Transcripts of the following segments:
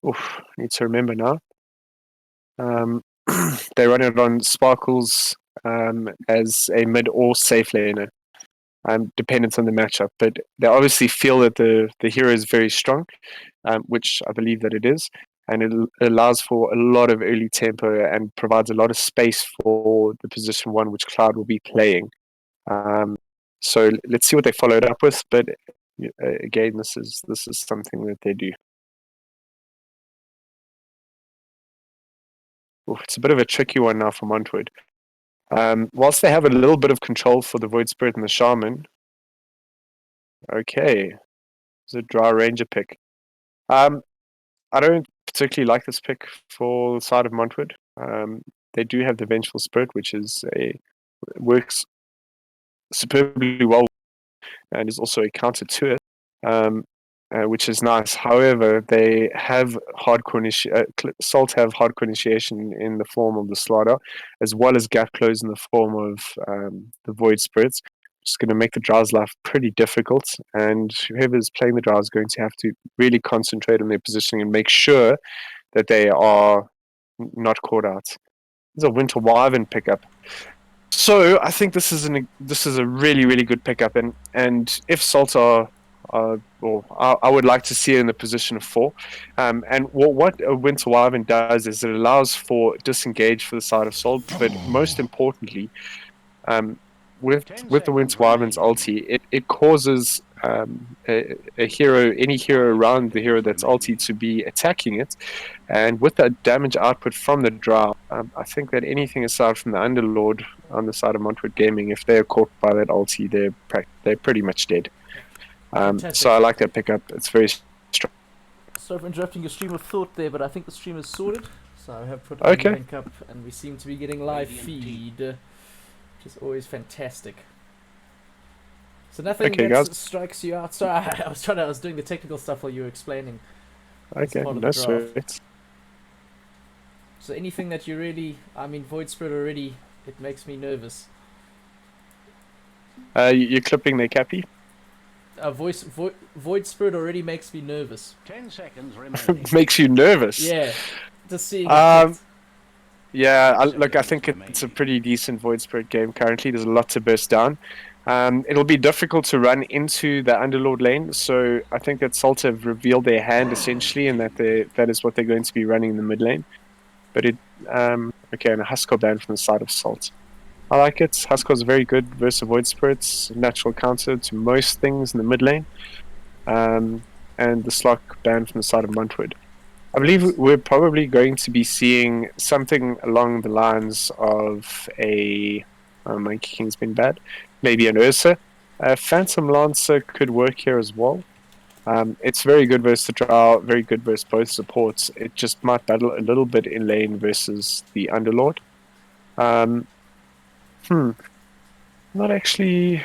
Oof, need to remember now. Um, they run it on Sparkles as a mid or safe laner, dependent on the matchup. But they obviously feel that the hero is very strong, which I believe that it is, and it allows for a lot of early tempo and provides a lot of space for the position one which Cloud will be playing. So let's see what they followed up with. But again, this is something that they do. Oof, it's a bit of a tricky one now for Montwood. Whilst they have a little bit of control for the Void Spirit and the Shaman, okay, it's a Dry Ranger pick. I don't particularly like this pick for the side of Montwood. They do have the Vengeful Spirit, which works superbly well and is also a counter to it, which is nice. However, they have Salt have hardcore initiation in the form of the Slaughter, as well as gap close in the form of the Void Spirits. It's going to make the Drow's life pretty difficult, and whoever's playing the Drow is going to have to really concentrate on their positioning and make sure that they are not caught out. This is a Winter Wyvern pickup. So I think this is a really, really good pickup, and if Salt I would like to see it in the position of 4. And what a Winter Wyvern does is it allows for disengage for the side of Salt, but most importantly, with the Winter Wyvern's ulti, it causes any hero around the hero that's ulti to be attacking it, and with that damage output from the Drow, I think that anything aside from the Underlord on the side of Montwood Gaming, if they're caught by that ulti, they're pretty much dead. So I like that pickup. It's very strong. Sorry for interrupting your stream of thought there, but I think the stream is sorted. So I have put a link up, and we seem to be getting live feed, which is always fantastic. So nothing that strikes you out. Sorry, I was doing the technical stuff while you were explaining. Okay, no sweat. So anything that you really, Void Spirit already, it makes me nervous. You're clipping their cappy? Void Spirit already makes me nervous. 10 seconds remaining. Makes you nervous? Yeah, just seeing it. Yeah, look, I think it's a pretty decent Void Spirit game currently. There's a lot to burst down. It'll be difficult to run into the Underlord lane, so I think that Salt have revealed their hand essentially, and that is what they're going to be running in the mid lane. But okay, and a Huskar ban from the side of Salt. I like it. Huskar's very good versus Void Spirits, natural counter to most things in the mid lane. And the Slock ban from the side of Montwood. I believe we're probably going to be seeing something along the lines of a Monkey King's been bad. Maybe an Ursa. Phantom Lancer could work here as well. It's very good versus the Drow, very good versus both supports. It just might battle a little bit in lane versus the Underlord. Not actually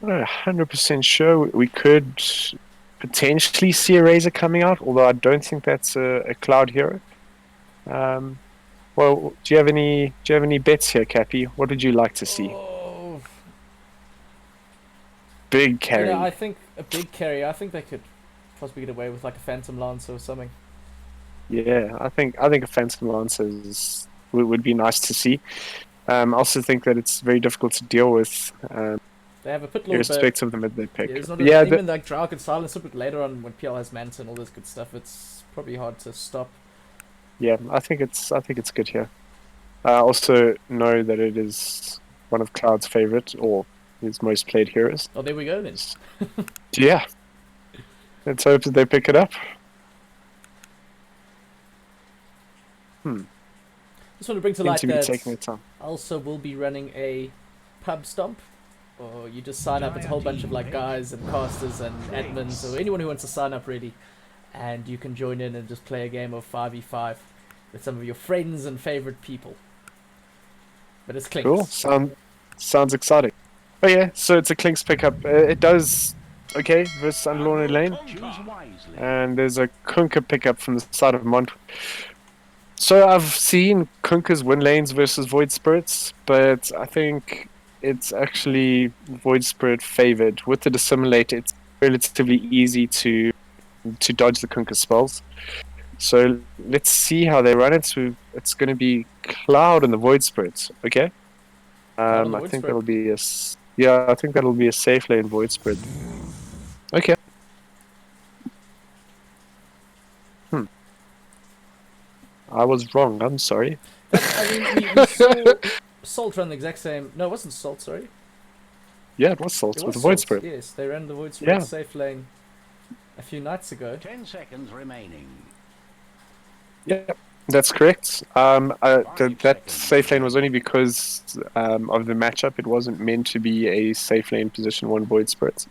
100% sure. We could potentially see a Razor coming out, although I don't think that's a Cloud hero. Well, do you have any bets here, Cappy? What would you like to see? Big carry. I think a big carry. I think they could possibly get away with like a Phantom Lancer or something. Yeah, I think a Phantom Lancer would be nice to see. I also think that it's very difficult to deal with. They have a pit lord, irrespective of the mid they pick. Yeah, not even like Drow can silence it, but later on when PL has Manta and all this good stuff, it's probably hard to stop. Yeah, I think it's good here. I also know that it is one of Cloud's favorite or his most played heroes. Oh, there we go then. Yeah. Let's hope that they pick it up. Just want to bring to light that also we'll be running a pub stomp. Or you just sign up, it's a whole bunch of like guys and casters and admins or anyone who wants to sign up really, and you can join in and just play a game of 5v5 with some of your friends and favorite people. But it's Clinks. Cool. Sounds exciting. Oh yeah, so it's a Clinks pickup. It does okay versus Underlord lane, and there's a Kunkka pickup from the side of Montwood. So I've seen Kunkkas win lanes versus Void Spirits, but I think it's actually Void Spirit favored. With the Dissimulate, it's relatively easy to dodge the Kunkka spells. So let's see how they run it. So it's going to be Cloud and the Void Spirits. Okay. I think that'll be I think that'll be a safe lane Void Spirit. Okay. I was wrong. I'm sorry. I mean, we saw Salt run the exact same. No, it wasn't Salt. Sorry. Yeah, it was Salt with the Void Spirit. Yes, they ran the Void Spirit safe lane a few nights ago. 10 seconds remaining. Yeah, that's correct. That safe lane was only because of the matchup. It wasn't meant to be a safe lane position 1 Void Spirits.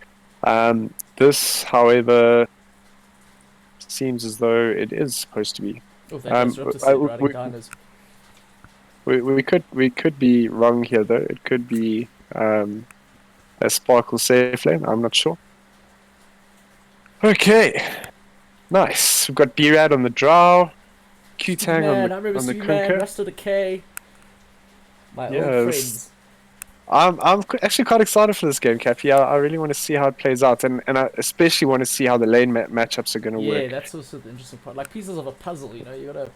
This, however, seems as though it is supposed to be. Oh, that we could be wrong here though. It could be a Sparkle safe lane. I'm not sure. Okay, nice. We've got B-Rad on the Drow, Q-Tang on the Kunka. Rest of the K. My old friends. I'm actually quite excited for this game, Cappy. I really want to see how it plays out, and I especially want to see how the lane matchups are going to work. Yeah, that's also the interesting part. Like pieces of a puzzle, you know. You gotta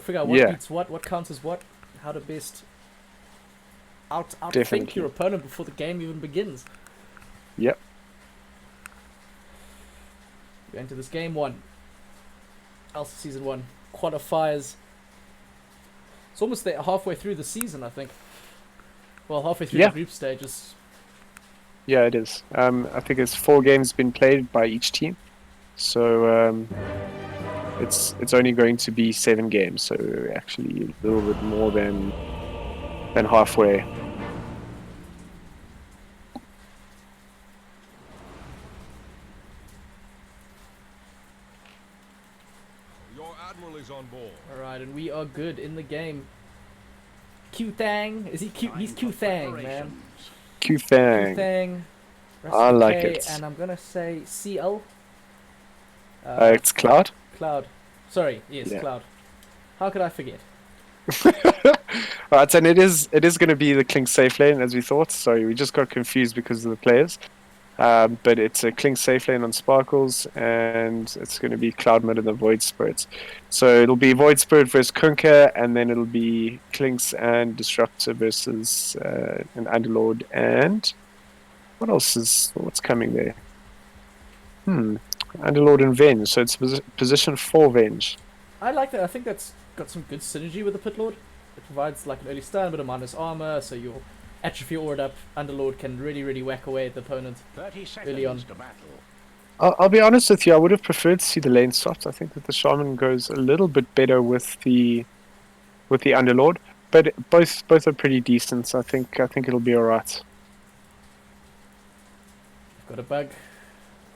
figure out what beats what counts as what, how to best outthink your opponent before the game even begins. Yep. We're into this game 1. Alpha Season 1 qualifiers. It's almost there, halfway through the season, I think. Well, halfway through the group stages. Yeah, it is. I think it's 4 games been played by each team, so it's only going to be 7 games. So actually, a little bit more than halfway. Your admiral is on board. All right, and we are good in the game. Q-Thang, is he Q? He's Q-Thang, man. Q-Thang. Q-Thang. I like it. And I'm gonna say CL. It's Cloud. Cloud. Sorry, yes, Cloud. How could I forget? Right, and it is going to be the Klink safe lane as we thought. Sorry, we just got confused because of the players. But it's a Klink safe lane on Sparkles, and it's going to be Cloud mid and the Void Spirits. So it'll be Void Spirit versus Kunka, and then it'll be Klinks and Disruptor versus an Underlord. And what's coming there? Underlord and Venge. So it's position 4 Venge. I like that. I think that's got some good synergy with the Pit Lord. It provides like an early stun, but a minus armor, so your atrophy ordered up Underlord can really whack away at the opponent 30 seconds early on. To battle. I'll be honest with you, I would have preferred to see the lane swapped. I think that the Shaman goes a little bit better with the Underlord, but both are pretty decent. So I think it'll be alright. Got a bug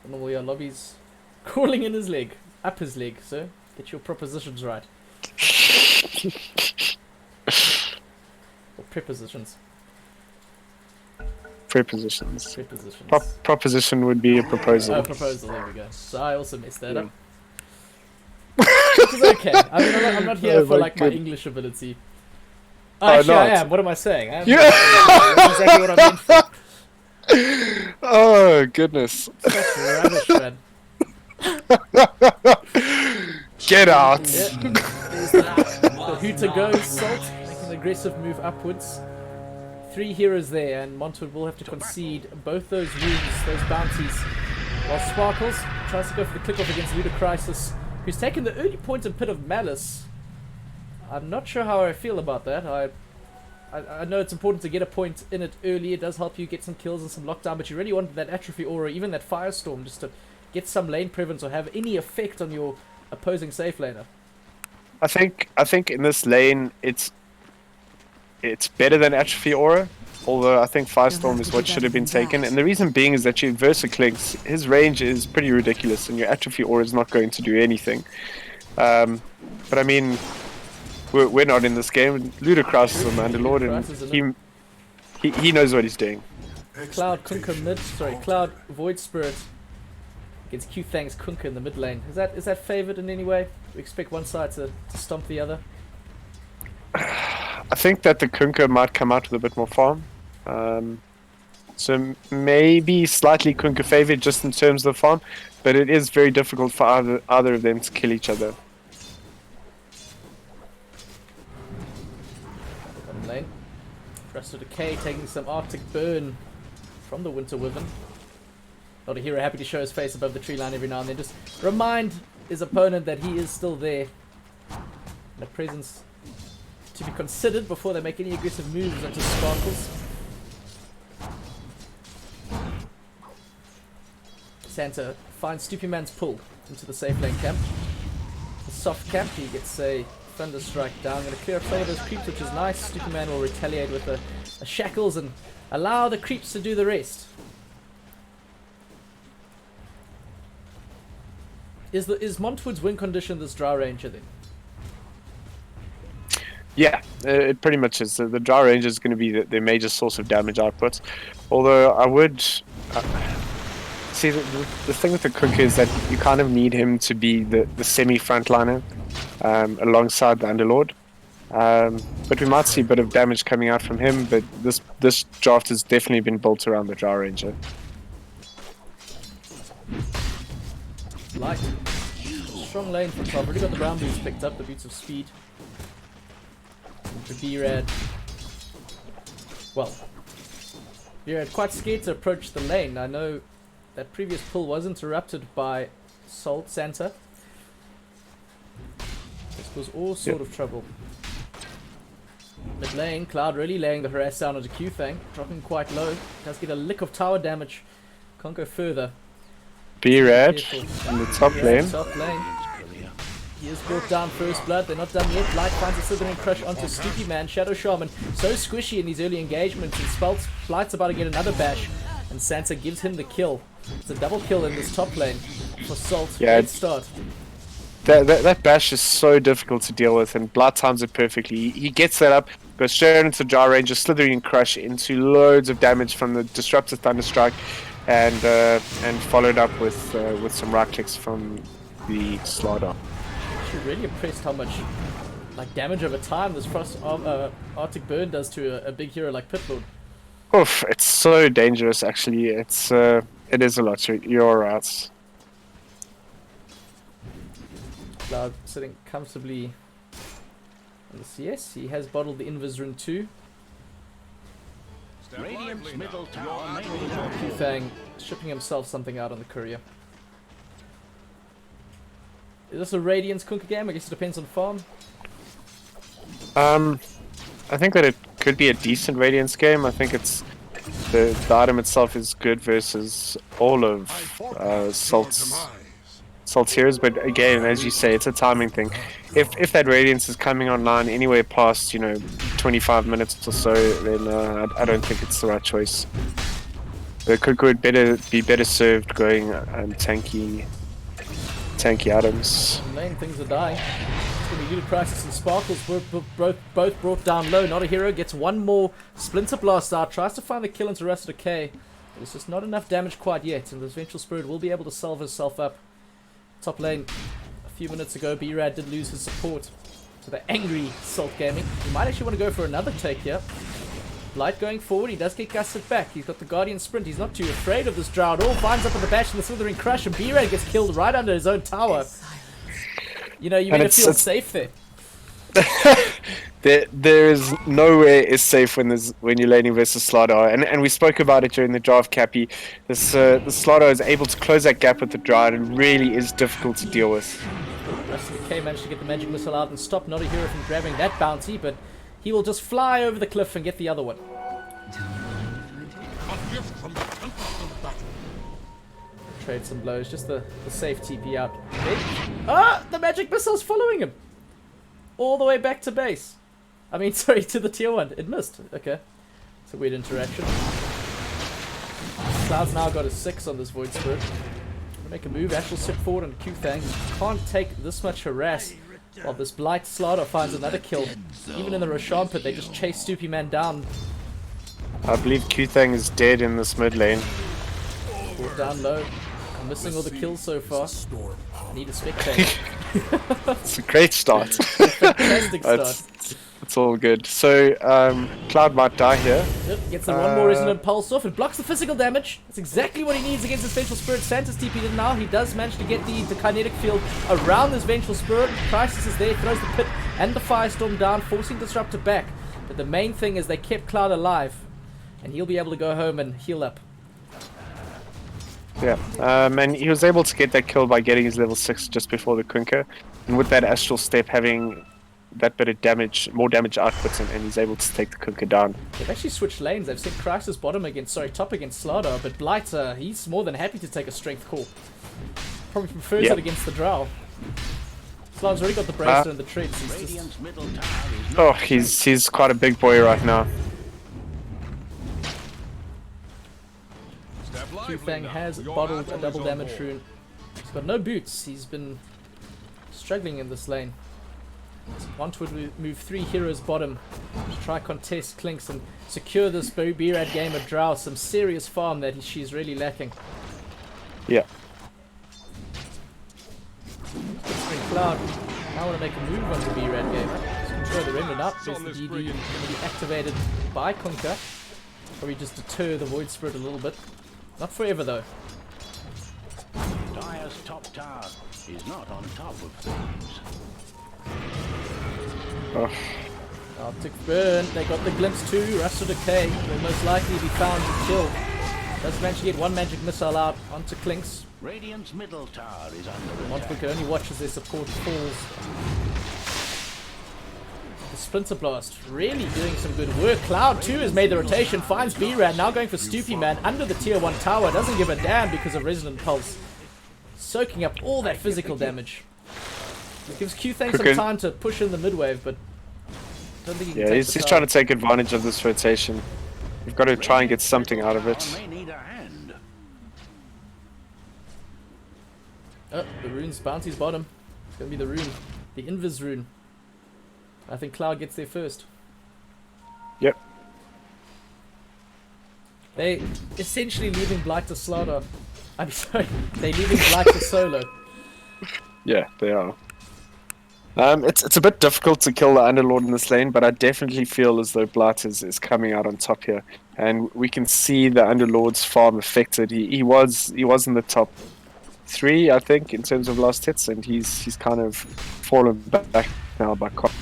on all your lobbies. Crawling in his leg. Up his leg, sir. Get your propositions right. Or prepositions. Prepositions. Prepositions. Proposition would be a proposal. Oh, proposal, there we go. So I also messed that up. Which is okay. I mean, I'm not here for like my English ability. Actually, I am. What am I saying? That's exactly what I meant for. Oh, goodness. Such rubbish, man. Get out! Yeah. There's the Hooter goes, Salt, making an aggressive move upwards. 3 heroes there, and Montwood will have to concede both those wounds, those bounties. While Sparkles tries to go for the click off against Ludicrysis, who's taken the early point in Pit of Malice. I'm not sure how I feel about that. I know it's important to get a point in it early. It does help you get some kills and some lockdown, but you really want that Atrophy Aura, even that Firestorm, just to get some lane presence or have any effect on your opposing safe laner. I think in this lane it's better than Atrophy Aura, although I think Firestorm is what should have been taken. And the reason being is that your Versaclinks, his range is pretty ridiculous, and your Atrophy Aura is not going to do anything. But I mean, we're not in this game. Ludicrous is on Underlord, and he knows what he's doing. Cloud Kunka mid, Cloud Void Spirit against Q-Thang's Kunka in the mid lane. Is that favoured in any way? We expect one side to stomp the other. I think that the Kunka might come out with a bit more farm. So maybe slightly Kunka favoured just in terms of the farm, but it is very difficult for either of them to kill each other. Rest of Decay taking some Arctic Burn from the Winter Wyvern. Not a hero, happy to show his face above the tree line every now and then. Just remind his opponent that he is still there. And a presence to be considered before they make any aggressive moves onto Sparkles. Santa finds Stoopy Man's pull into the safe lane camp. The soft camp, he gets a Thunder Strike down. Going to clear a play of those creeps, which is nice. Stoopy Man will retaliate with the shackles and allow the creeps to do the rest. Is Montwood's win condition this Drow Ranger then? Yeah, it pretty much is. The Drow Ranger is going to be their major source of damage output. Although I would see the thing with the Cook is that you kind of need him to be the semi-frontliner alongside the Underlord. But we might see a bit of damage coming out from him. But this draft has definitely been built around the Drow Ranger. Light. Strong lane from top. Already got the brown boots picked up, the boots of speed. For B-Rad. Well, B-Rad quite scared to approach the lane. I know that previous pull was interrupted by Salt Santa. This was all sort of trouble. Mid lane, Cloud really laying the harass down onto Q-Fang, dropping quite low. Does get a lick of tower damage. Can't go further. B-Rad in the top lane. He is brought down first blood. They're not done yet. Light finds a Slithering Crush onto Stoopy Man. Shadow Shaman so squishy in these early engagements. And Blight's about to get another bash. And Santa gives him the kill. It's a double kill in this top lane for Salt. Yeah, great start. That bash is so difficult to deal with, and Blood times it perfectly. He gets that up, goes straight into Drow Ranger, Slithering Crush into loads of damage from the Disruptive Thunderstrike, and followed up with some right clicks from the Slardar. Actually, really impressed how much damage over time this Frost Arctic Burn does to a big hero like Pitlord. Oof, it's so dangerous. Actually, it is a lot. You're right. Cloud sitting comfortably on the CS. He has bottled the Invis Rune 2. Radiant's middle tower Q-Fang shipping himself something out on the courier. Is this a Radiance Kunkka game? I guess it depends on farm. I think that it could be a decent Radiance game. I think it's the item itself is good versus all of Salt's heroes, but again, as you say, it's a timing thing. If that Radiance is coming online anywhere past 25 minutes or so, then I don't think it's the right choice. The Cook would be better served going tanky items. Main things are dying. It's going to be Unit Crisis and Sparkles both brought down low. Not a hero gets one more Splinter Blast out. Tries to find the kill into Rest of Decay. But it's just not enough damage quite yet. And this Vengeful Spirit will be able to salve herself up. Top lane, a few minutes ago, B-Rad did lose his support to the angry Salt Gaming. He might actually want to go for another take here. Light going forward, he does get gusted back. He's got the Guardian Sprint, he's not too afraid of this Drow at all. Finds up on the bash and the Slithering Crush, and B-Rad gets killed right under his own tower. You made it feel safe there. There is nowhere is safe when you're laning versus Slardar, and we spoke about it during the draft, Cappy. The Slardar is able to close that gap with the Drow, and it really is difficult to deal with. Rest of the K managed to get the magic missile out and stop Not a Hero from grabbing that bounty, but he will just fly over the cliff and get the other one. Trade some blows, just the safe TP out. The magic missile's following him all the way back to base. I mean, sorry, to the tier 1. It missed. Okay. It's a weird interaction. Cloud's now got a 6 on this Void Spirit. Gonna make a move. Ash will sit forward on Q-Fang. Can't take this much harass. While this Blight Slardar finds another kill. Even in the Roshan pit, they just chase Stoopy Man down. I believe Q-Thang is dead in this mid lane. Brought down low. I'm missing all the kills so far. I need a spectator. It's a great start. Fantastic start. It's all good. So, Cloud might die here. Yep, gets the one more Resonant Pulse off. It blocks the physical damage. That's exactly what he needs against this Vengeful Spirit. Santa's TP'd in now. He does manage to get the kinetic field around this Vengeful Spirit. Crisis is there, throws the pit and the Firestorm down, forcing Disruptor back. But the main thing is they kept Cloud alive, and he'll be able to go home and heal up. Yeah, and he was able to get that kill by getting his level 6 just before the Quinker, and with that Astral Step having that bit of damage, more damage output, and he's able to take the Quinker down. They've actually switched lanes. They've sent Crisis top against Slardar, but Blight, he's more than happy to take a strength call. Probably prefers it against the Drow. Slardar's already got the bracelet and the treads. He's quite a big boy right now. Qfang has bottled a double damage rune. He's got no boots. He's been struggling in this lane. Montwood will move 3 heroes bottom to try contest Clinks and secure this B-Rad game of Drow. Some serious farm that she's really lacking. Yeah. Cloud, I want to make a move on the B-Rad game. Just control the remnant up. There's the DD going to be activated by Conquer. Probably just deter the Void Spirit a little bit. Not forever though. Dire's top tower is not on top of things. Arctic Burn, they got the glimpse too. Rust of Decay will most likely be found and killed. Does manage to get one magic missile out onto Clinks. Radiant's middle tower is under Montwood attack. can only watch as their support falls. The Splinter Blast really doing some good work. Cloud too has made the rotation, finds B-Rad, now going for Stoopy Man under the tier 1 tower. Doesn't give a damn because of Resonant Pulse. Soaking up all that physical damage. It gives Qfang some time to push in the mid-wave, but I don't think he can take he's trying to take advantage of this rotation. You've got to try and get something out of it. May need a hand. Oh, the rune's bounty's bottom. It's going to be the rune. The Invis rune. I think Cloud gets there first. Yep. They essentially leaving Blight to Slardar. I'm sorry, they're leaving Blight to solo. Yeah, they are. It's a bit difficult to kill the Underlord in this lane, but I definitely feel as though Blight is coming out on top here, and we can see the Underlord's farm affected. He was in the top 3, I think, in terms of last hits, and he's kind of fallen back now by cost.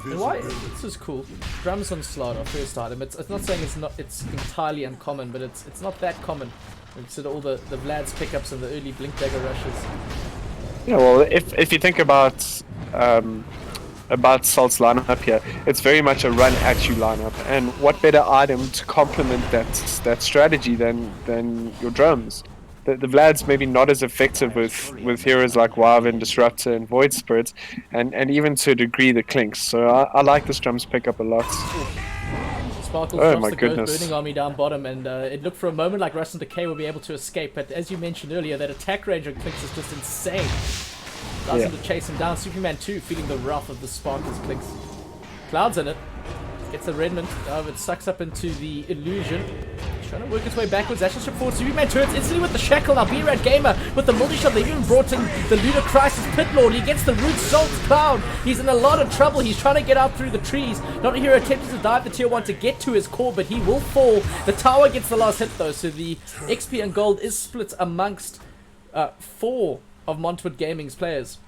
Why? This is cool. Drums on Slardar, first item. It's not saying it's entirely uncommon, but it's not that common. Consider all the Vlad's pickups and the early Blink Dagger rushes. Yeah, well, if you think about Salt's lineup here, it's very much a run at you lineup, and what better item to complement that strategy than your drums? The Vlad's maybe not as effective with heroes like Wyvern, Disruptor, and Void Spirit, and even to a degree the Clinks. So I like this drums pickup a lot. Sparkles drops the Ghost Burning Army down bottom, and it looked for a moment like Rust and Decay will be able to escape, but as you mentioned earlier, that attack range on Clinks is just insane. Allows him to chase him down. Superman 2 feeling the wrath of the Sparkles Clinks. Cloud's in it. Gets the Redmond. It sucks up into the Illusion. Trying to work its way backwards. Astral Strip forward. Superman turns instantly with the Shackle. Now B-Rad Gamer with the multi-shot. They even brought in the Lunar Crisis Pit Lord. He gets the Root Salt Cloud. He's in a lot of trouble. He's trying to get out through the trees. Not a hero attempting to dive the tier 1 to get to his core, but he will fall. The tower gets the last hit though, so the XP and gold is split amongst 4 of Montwood Gaming's players.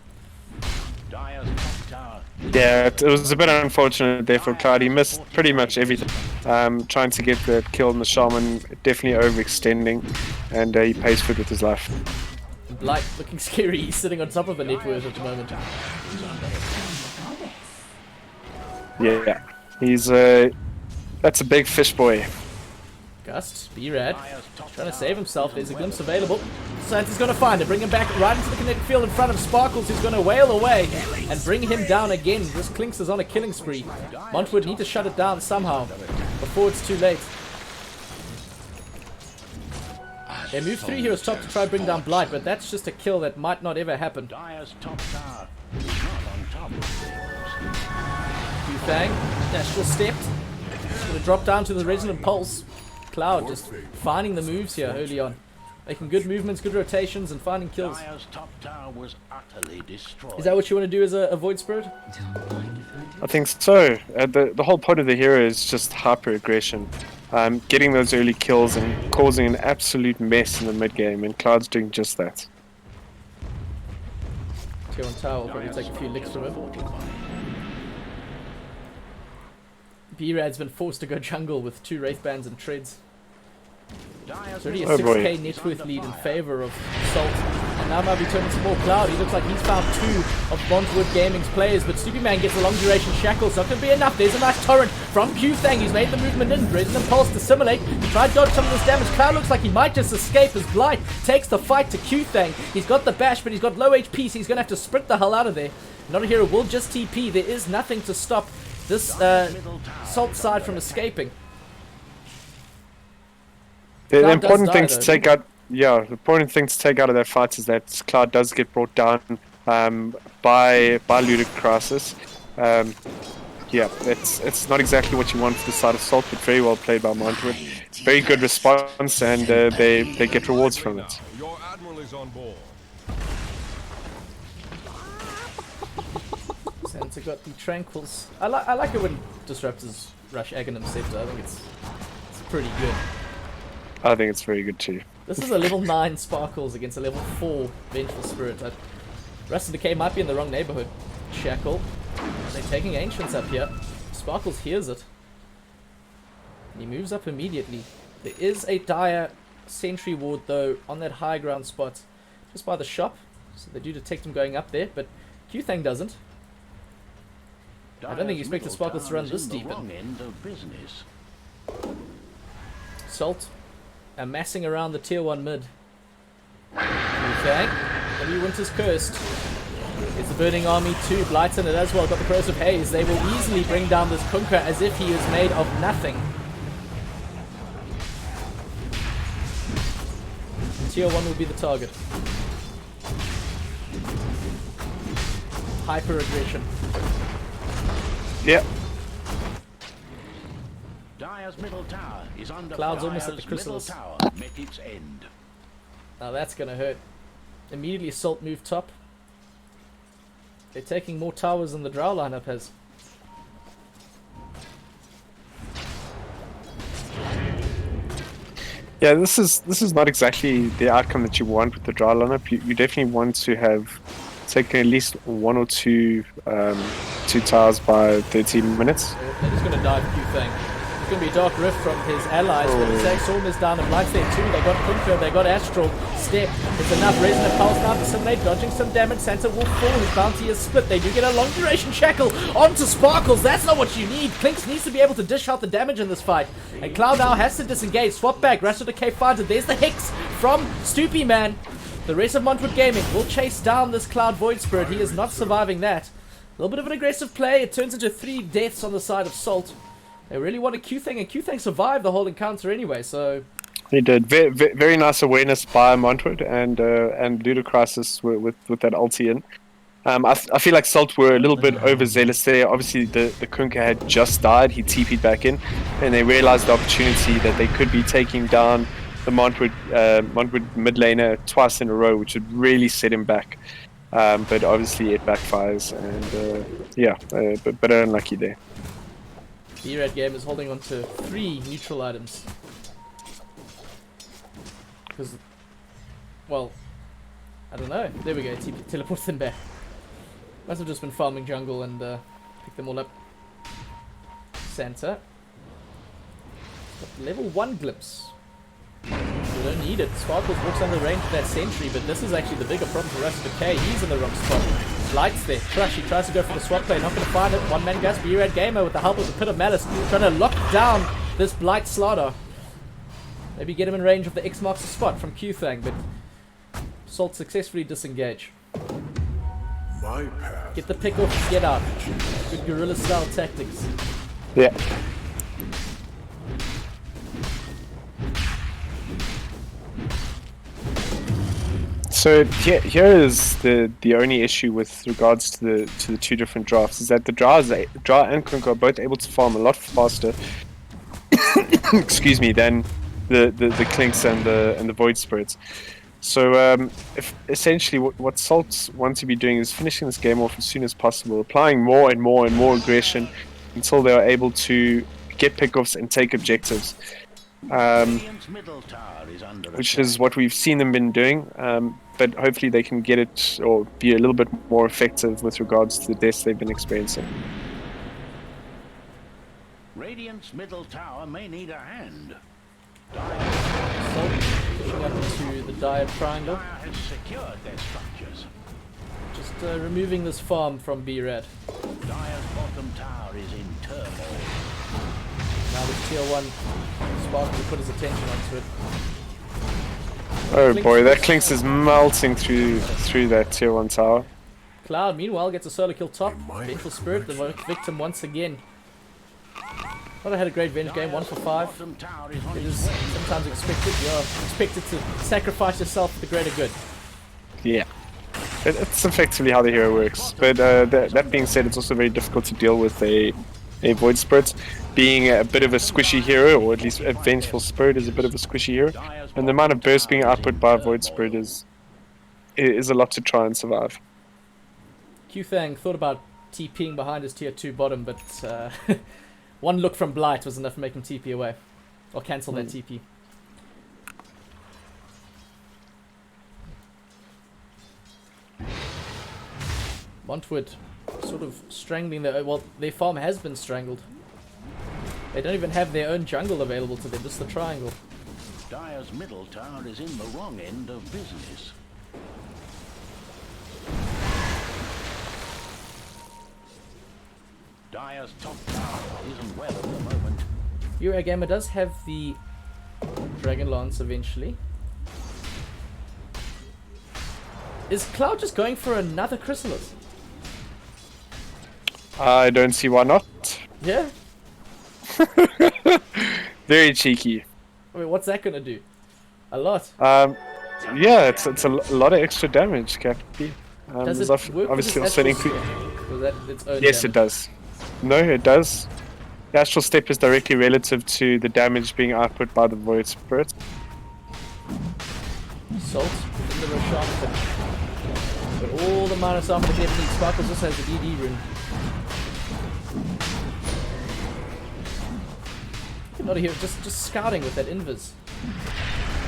Dire's top tower. Yeah, it was a bit unfortunate there for Cloud. He missed pretty much everything. Trying to get the kill on the Shaman, definitely overextending, and he pays for it with his life. Blight looking scary. He's sitting on top of a network at the moment. Yeah, he's that's a big fish boy. Gust, B-Rad, trying to save himself. There's a glimpse available. Santa's going to find it, bring him back right into the kinetic field in front of Sparkles, who's going to wail away and bring him down again. This Clinks is on a killing spree. Montwood need to shut it down somehow before it's too late. They move 3 heroes top to try and bring down Blight, but that's just a kill that might not ever happen. Dire's top tower is not on top of things. Qfang, Astral stepped. He's going to drop down to the Resonant Pulse. Cloud just finding the moves here early on. Making good movements, good rotations, and finding kills. Dire's top tower was utterly destroyed. Is that what you want to do as a Void Spirit? I think so. The whole point of the hero is just hyper aggression, getting those early kills and causing an absolute mess in the mid game, and Cloud's doing just that. Tier 1 tower will probably take a few licks from him. B-Rad's been forced to go jungle with 2 Wraith Bands and Treads. It's already a Oh, 6k boy. net worth lead in favor of Salt. And now might be turning to more Cloud. He looks like he's found 2 of Montwood Gaming's players, but Stupid gets a long duration shackle, so it could be enough. There's a nice torrent from Q-Thang. He's made the movement in. Resonant Pulse to simulate. He tried to dodge some of this damage. Cloud looks like he might just escape as Blight takes the fight to Q-Thang. He's got the bash, but he's got low HP, so he's going to have to sprint the hell out of there. Not a hero will just TP. There is nothing to stop this Salt side from escaping. The important thing to take out, the important thing to take out of that fight is that Cloud does get brought down by Ludicrosis. It's not exactly what you want for the side of Salt, but very well played by Montwood. Very good response, and they get rewards from it. Your admiral is on board. Santa got the Tranquils. I like it when Disruptors rush Aghanim Scepter. I think it's pretty good. I think it's very good too. This is a level 9 Sparkles against a level 4 Vengeful Spirit. Rust and Decay might be in the wrong neighborhood. Shackle. They're taking Ancients up here. Sparkles hears it. And he moves up immediately. There is a dire sentry ward though on that high ground spot. Just by the shop. So they do detect him going up there, but Q-Thang doesn't. I don't think you expect the Sparkles to run this deep in. Salt amassing around the tier 1 mid. Q-Thang. W Winter's cursed. It's the Burning Army 2. Blights in it as well. Got the Corrosive Haze. They will easily bring down this Kunkka as if he is made of nothing. Tier 1 will be the target. Hyper aggression. Yep. Dire's middle tower is under Cloud's fire. almost at the Dire's crystals. middle tower met its end. Now that's gonna hurt. Immediately Salt move top. They're taking more towers than the Drow lineup has. Yeah, this is not exactly the outcome that you want with the Drow lineup. You definitely want to have taken at least 1 or 2 towers by 13 minutes. They're just gonna die for Q-Thang. It's going to be a Dark Rift from his allies, but the Zag Storm is down and Blight's there too. They got Kunkka, they got Astral. Step. It's enough. Resonant Pulse now to simulate, dodging some damage. Santa will fall. His bounty is split. They do get a long duration shackle onto Sparkles. That's not what you need. Clinks needs to be able to dish out the damage in this fight. And Cloud now has to disengage. Swap back. Rush to the K fighter. There's the Hex from Stoopy Man. The rest of Montwood Gaming will chase down this Cloud Void Spirit. He is not surviving that. A little bit of an aggressive play. It turns into 3 deaths on the side of Salt. They really wanted Q-Thang, and Q-Thang survived the whole encounter anyway, so... He did. Very nice awareness by Montwood and Ludicrosis with that ulti in. I feel like Salt were a little bit overzealous there. Obviously, the Kunkka had just died. He TP'd back in, and they realized the opportunity that they could be taking down the Montwood mid laner twice in a row, which would really set him back. But obviously, it backfires, and but unlucky there. The Red Game is holding on to 3 neutral items. Because, well, I don't know. There we go. Teleports them back. Must have just been farming jungle and picked them all up. Santa. Level 1 glimpse. You don't need it. Sparkles walks under range of that sentry, but this is actually the bigger problem for Rust Decay. He's in the wrong spot. Lights there. Crush, he tries to go for the swap play, not going to find it. One man gas, B-Red Gamer with the help of the Pit of Malice, trying to lock down this Blight Slardar. Maybe get him in range of the X marks the spot from Q-Thang, but Salt successfully disengage. Get the pick off, get out. Good guerrilla style tactics. Yeah. So here is the only issue with regards to the 2 different drafts is that the Drow and Kunkka are both able to farm a lot faster excuse me, than the Clinks and the Void Spirits. So if essentially what Salt want to be doing is finishing this game off as soon as possible, applying more and more and more aggression until they are able to get pickoffs and take objectives. Which is what we've seen them been doing, but hopefully they can get it or be a little bit more effective with regards to the deaths they've been experiencing. Radiant's middle tower may need a hand. Pushing up into the Dire triangle. Dire has secured their structures. Just removing this farm from B-Rad. Dire's bottom tower is in turmoil. Now the tier 1 Sparkle put his attention onto it. Oh boy, that Clinks is melting through that tier 1 tower. Cloud, meanwhile, gets a solo kill top. Vengeful Spirit, the victim once again. Thought I had a great Venge game, 1 for 5. It is sometimes expected. You're expected to sacrifice yourself for the greater good. Yeah. It's effectively how the hero works. But that being said, it's also very difficult to deal with a Void Spirit. Being a bit of a squishy hero, or at least a Vengeful Spirit is a bit of a squishy hero. And the amount of burst being output by a Void Spirit is a lot to try and survive. Q-Thang thought about TPing behind his tier 2 bottom, but one look from Blight was enough to make him TP away. Or cancel that TP. Montwood sort of strangling their farm has been strangled. They don't even have their own jungle available to them, just the triangle. Dire's middle tower is in the wrong end of business. Dire's top tower isn't well at the moment. Eurogamer does have the Dragon Lance eventually. Is Cloud just going for another Chrysalis? I don't see why not. Yeah? Very cheeky. I mean, what's that gonna do? A lot. Yeah, it's a lot of extra damage, Cappy. Does it work obviously with also this include. Was that its own Yes, damage? it does. No, it does. The Astral Step is directly relative to the damage being output by the Void Spirit. Salt in the Roshan. But all the minus armor that never needs. Sparkles also has the DD rune. Not here, just scouting with that invis.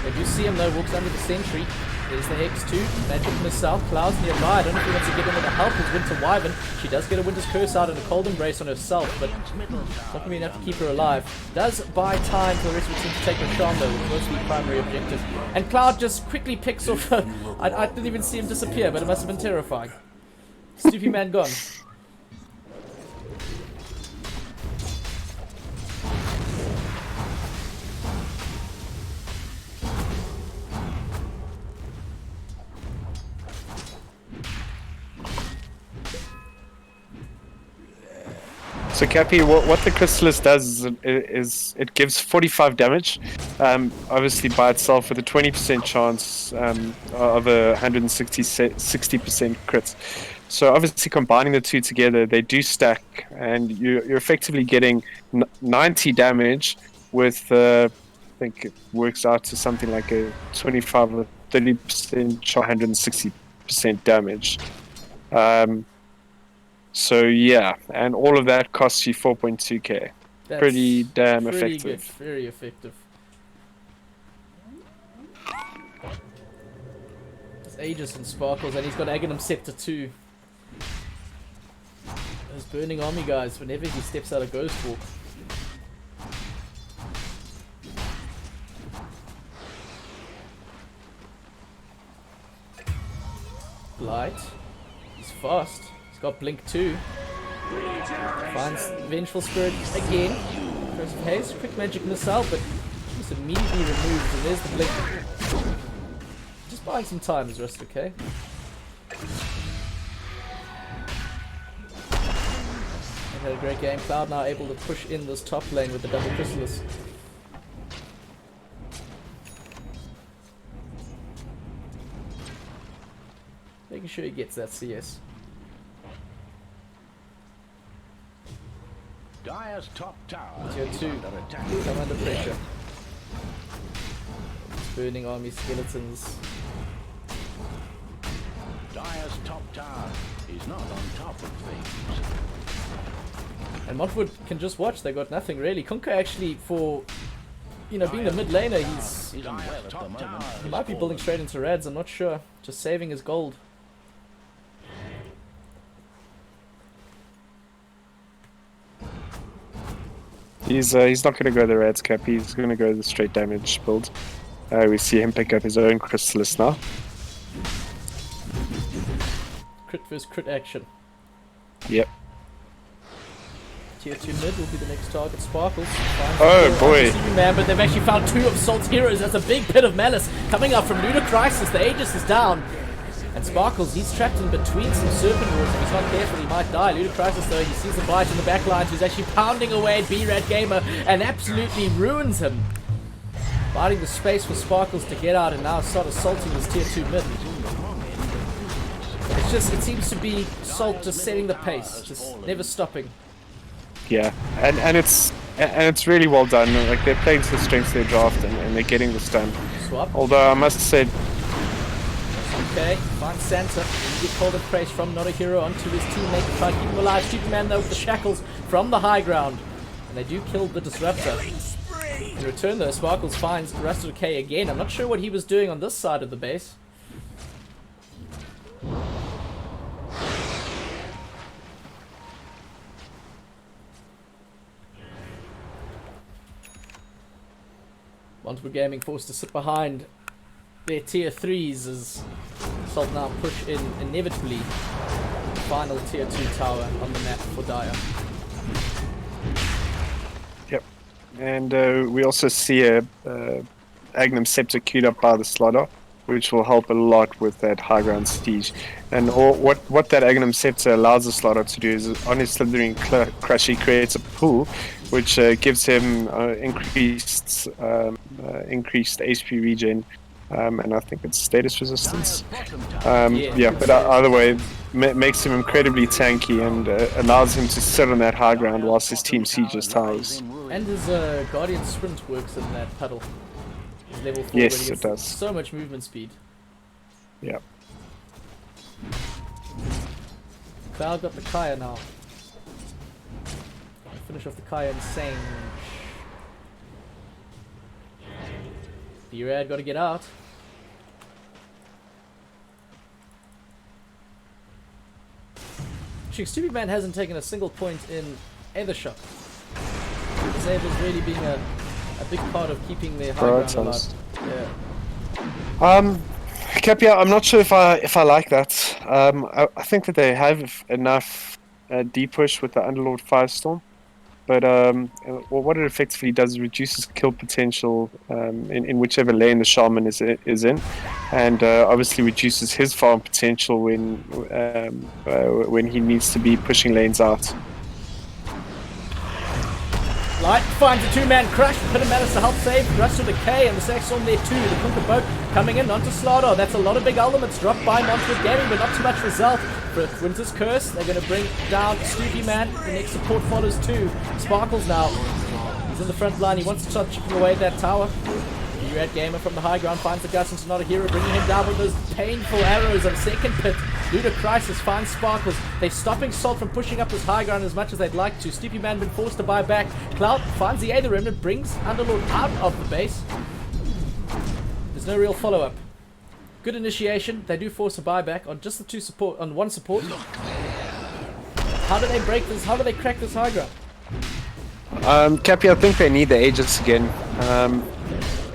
They do see him though, walks under the sentry. There's the X2, magic missile, Cloud's nearby. I don't know if he wants to get in with the help with Winter Wyvern. She does get a Winter's Curse out and a Cold Embrace on herself, but it's not going to be enough to keep her alive. Does buy time for the rest of the team to take Roshan though, which was the primary objective. And Cloud just quickly picks off I didn't even see him disappear, but it must have been terrifying. Stupid man gone. So Cappy, what the Chrysalis does is it gives 45 damage, obviously by itself with a 20% chance of a 60% crit. So obviously combining the two together, they do stack, and you're effectively getting 90 damage with, I think it works out to something like a 25 or 30% chance, 160% damage. So yeah, and all of that costs you 4.2k. That's pretty damn pretty effective. Good, very effective. There's Aegis and Sparkles, and he's got Aghanim Scepter too. Those Burning Army guys, whenever he steps out of Ghost Walk. Blight. He's fast. He's got Blink 2. Finds Vengeful Spirit again. Curse of Haste. Quick Magic Missile, but just immediately removed. And there's the Blink. Just buying some time is rest okay. They've had a great game. Cloud now able to push in this top lane with the double Chrysalis. Making sure he gets that CS. Dire's top tower Tier is 2. under attack. Come under pressure. Burning Army skeletons. Dire's top tower is not on top of things. And Montwood can just watch, they got nothing really. Kunkka actually, for being the mid laner, Isn't well at the moment. he might be building straight into Rads, I'm not sure. Just saving his gold. He's not going to go the Reds cap. He's going to go the straight damage build. We see him pick up his own Chrysalis now. Crit versus crit action. Yep. Tier 2 mid will be the next target. Sparkles. Oh boy. Man, but they've actually found 2 of Salt's heroes. That's a big pit of malice coming up from Ludicrysis. The Aegis is down. And Sparkles, he's trapped in between some Serpent Wards. If he's not careful, he might die. Ludicrysis, though, he sees the bite in the back lines, who's actually pounding away at B-Rad Gamer and absolutely ruins him. Biting the space for Sparkles to get out and now start assaulting his tier 2 mid. It's just, it seems to be Salt just setting the pace, just never stopping. Yeah, and it's really well done. Like, they're playing to the strengths of their draft and they're getting this done. Swap. Although I must say, okay, finds Santa. He gets called and praise from Not a Hero onto his teammate to try to keep him alive. Superman, though, with the shackles from the high ground. And they do kill the Disruptor. In return, though, Sparkles finds Rusted K again. I'm not sure what he was doing on this side of the base. Montwood Gaming forced to sit behind their tier 3s as Salt now push in inevitably the final tier 2 tower on the map for Dire. yep. And we also see a Agnum Scepter queued up by the Slaughter, which will help a lot with that high ground siege. And what that Agnum Scepter allows the Slaughter to do is on his Slithering Crush, he creates a pool which gives him increased HP regen, and I think it's status resistance. Yeah, but either way, makes him incredibly tanky and allows him to sit on that high ground whilst his team sieges towers. And his Guardian Sprint works in that puddle. His level 4, Yes, it does. So much movement speed. Yeah. Cloud got the Kaya now. Finish off the Kaya insane. B-Rad got to get out. Stupid Man hasn't taken a single point in either shot. Disables really being a big part of keeping their high ground alive. Yeah. Capia, I'm not sure if I like that. I think that they have enough deep push with the Underlord Firestorm. But what it effectively does is reduces kill potential in whichever lane the Shaman is in, and obviously reduces his farm potential when he needs to be pushing lanes out. Light finds a 2-man crush. Pit of Malice to help save. Rust of the K and the Sex on there too. The Kunka boat coming in onto Slaughter. That's a lot of big elements dropped by Montwood Gaming, but not too much result. For Winter's Curse, they're going to bring down Stupid Man. The next support follows too. Sparkles now. He's in the front line. He wants to start chipping away at that tower. Red Gamer from the high ground finds the guts into Not a Hero, bringing him down with those painful arrows on second pit. Ludicrysis finds Sparkles. They're stopping Salt from pushing up this high ground as much as they'd like to. Sleepy Man been forced to buy back. Cloud finds the Aether Remnant, brings Underlord out of the base. There's no real follow-up. Good initiation. They do force a buyback on just the one support. How do they break this? How do they crack this high ground? Cappy, I think they need the Aegis again.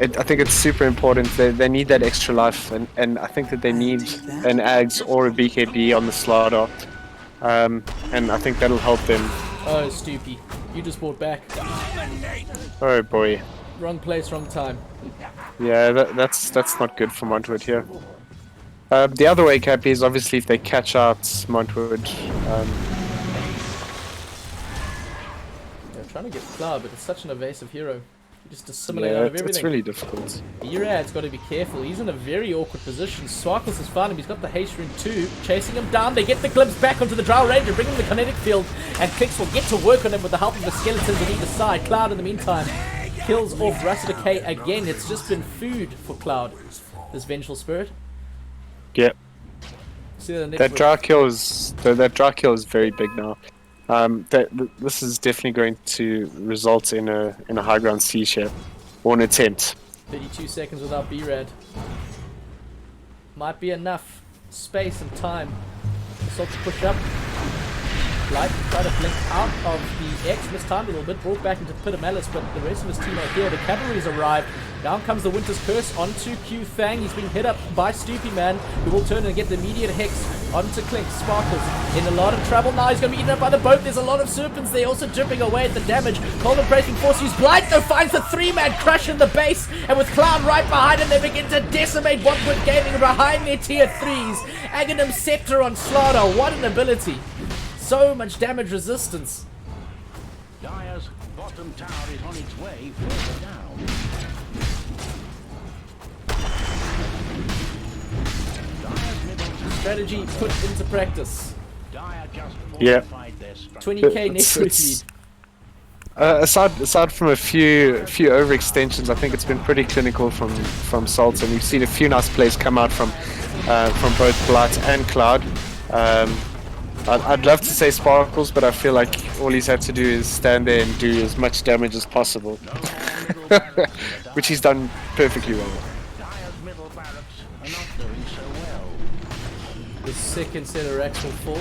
I think it's super important. They need that extra life, and I think that they need an Ags or a BKB on the Slaughter, and I think that'll help them. Oh, Stoopy, you just bought back. Oh boy. Wrong place, wrong time. Yeah, that's not good for Montwood here. The other way, Cappy, is obviously if they catch out Montwood. They're trying to get Cloud, but it's such an evasive hero. Just assimilate out of everything. It's really difficult. B-Rad's got to be careful. He's in a very awkward position. Sparkles has found him. He's got the haste rune too. Chasing him down. They get the glimpse back onto the Drow Ranger, bring him the kinetic field, and Clicks will get to work on him with the help of the skeletons on either side. Cloud, in the meantime, kills off Rusted K again. It's just been food for Cloud, this Vengeful Spirit. Yeah. See the that Drow kill is very big now. This is definitely going to result in a high ground siege here, or an attempt. 32 seconds without B-Rad. Might be enough space and time. Salt to push up. Light try to blink out of the X, mistimed a little bit, brought back into the Pit of Malice, but the rest of his team are here. The cavalry's arrived. Down comes the Winter's Curse onto Q Fang. He's being hit up by Stoopy Man, who will turn and get the immediate Hex onto Clink. Sparkles in a lot of trouble now. He's going to be eaten up by the boat. There's a lot of Serpents there, also chipping away at the damage. Cold Bracing Force use Blight, though, finds the 3-man crush in the base, and with Cloud right behind him, they begin to decimate Montwood Gaming behind their tier 3s. Aghanim Scepter on Slaughter, what an ability. So much damage resistance. Dire's bottom tower is on its way further down. Dire's middle tower Strategy put into practice. Dire just Yeah. fortified their structure. 20k next week lead. Aside from a few overextensions, I think it's been pretty clinical from Salt, and we've seen a few nice plays come out from both Blight and Cloud. I'd love to say Sparkles, but I feel like all he's had to do is stand there and do as much damage as possible, which he's done perfectly well. Dire's middle barracks are not doing so well. The second set of racks will fall.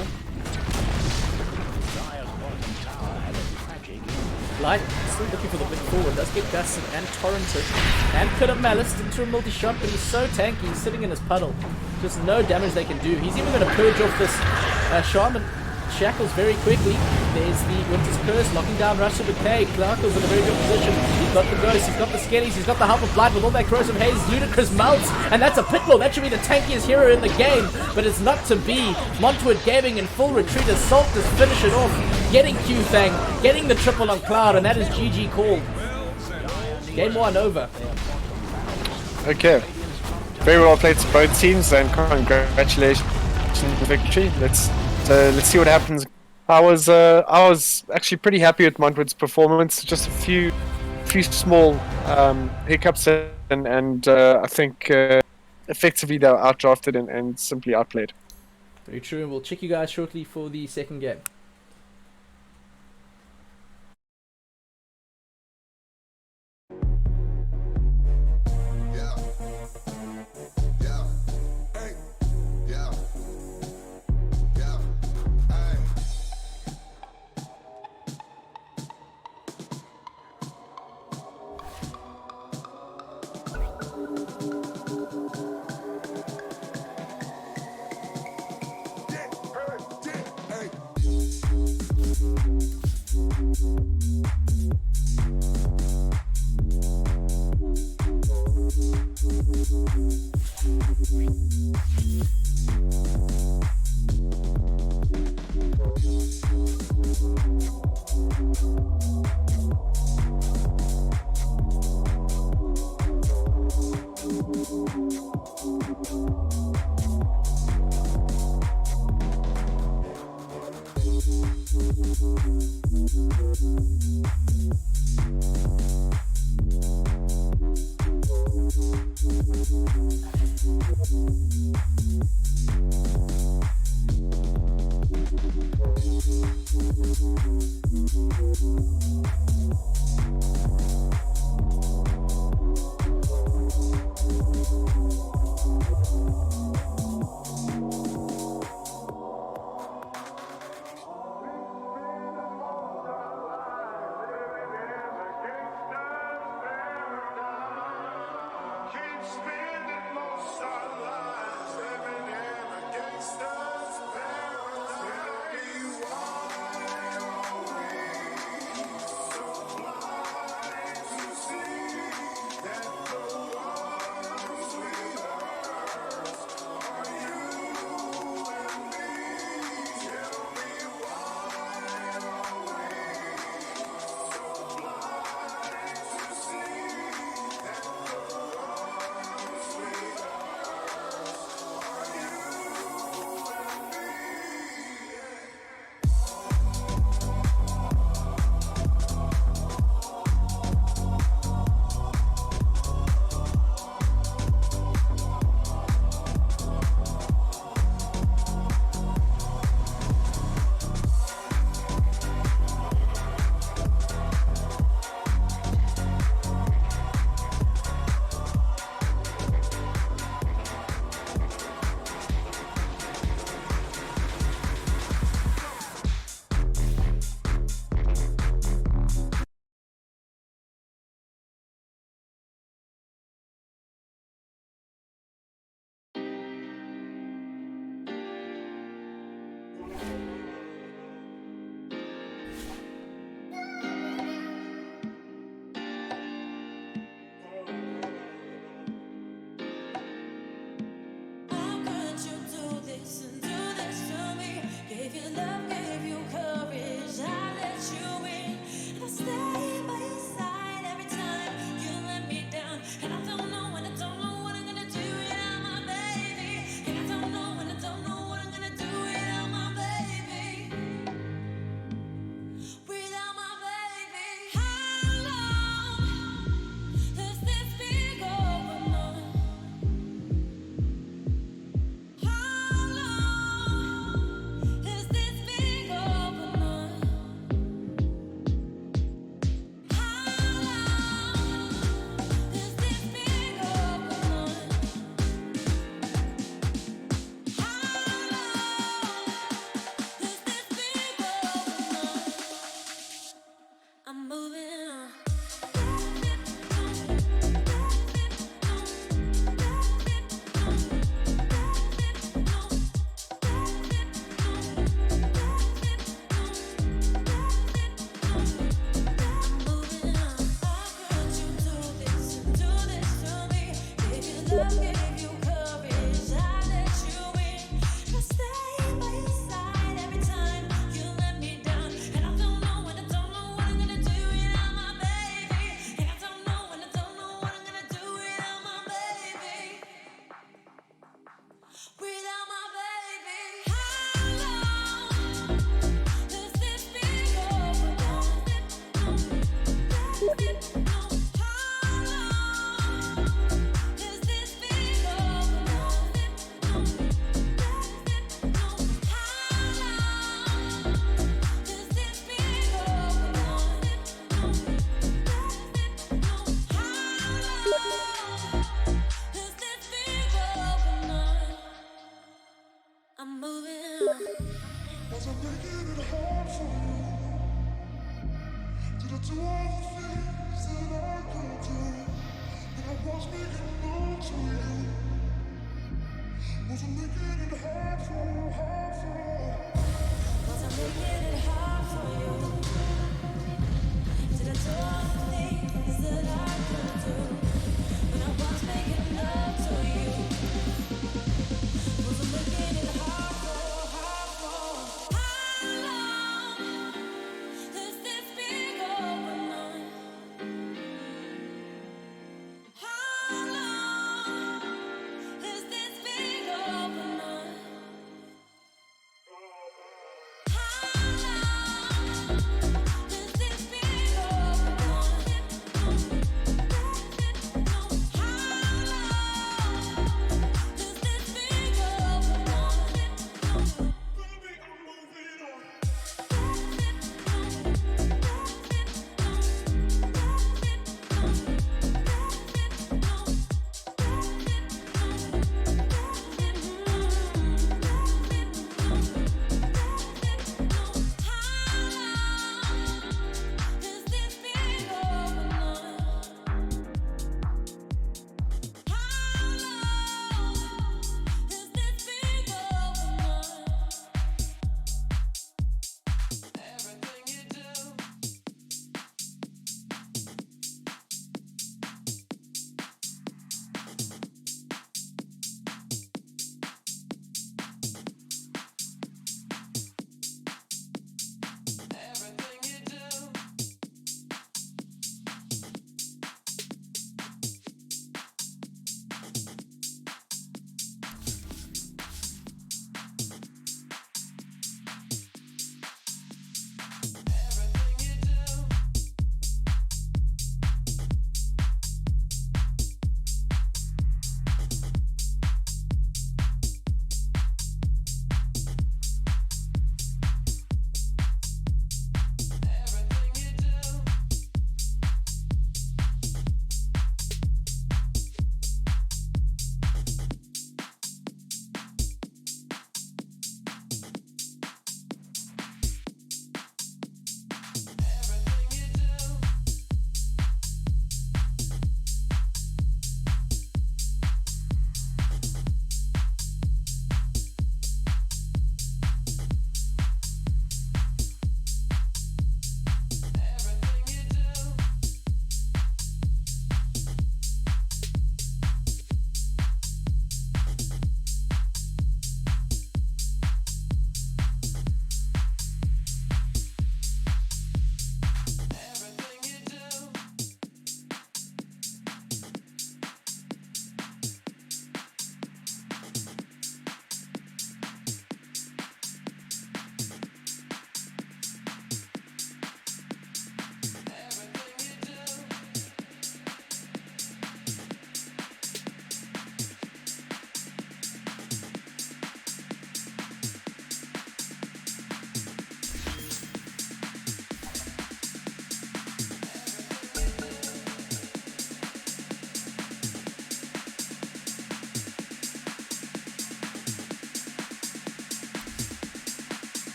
Dire's bottom tower had a tragic Light still looking for the win forward. Does get Gustin and Torrented and Pit of Malice into a multi-shot, but he's so tanky. He's sitting in his puddle. Just no damage they can do. He's even going to purge off this Shaman Shackles very quickly. There's the Winter's Curse locking down Russia with K. Clarkle's in a very good position. He's got the Ghost, he's got the Skellies, he's got the help of Blight with all that Corrosive Haze. Ludicrous melts, and that's a Pitbull. That should be the tankiest hero in the game, but it's not to be. Montwood Gaming in full retreat. Assault to finish it off, getting Q-Fang, getting the triple on Cloud, and that is GG called. Game 1 over. Okay, very well played to both teams, and congratulations on the victory. Let's see what happens. I was actually pretty happy with Montwood's performance. Just a few small hiccups, and I think effectively they were outdrafted and simply outplayed. Very true, and we'll check you guys shortly for the second game.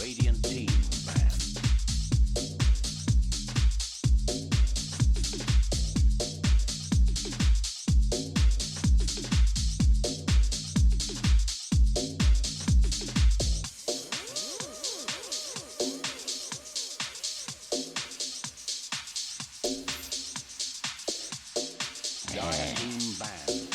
Radiant team banned. Dire team banned.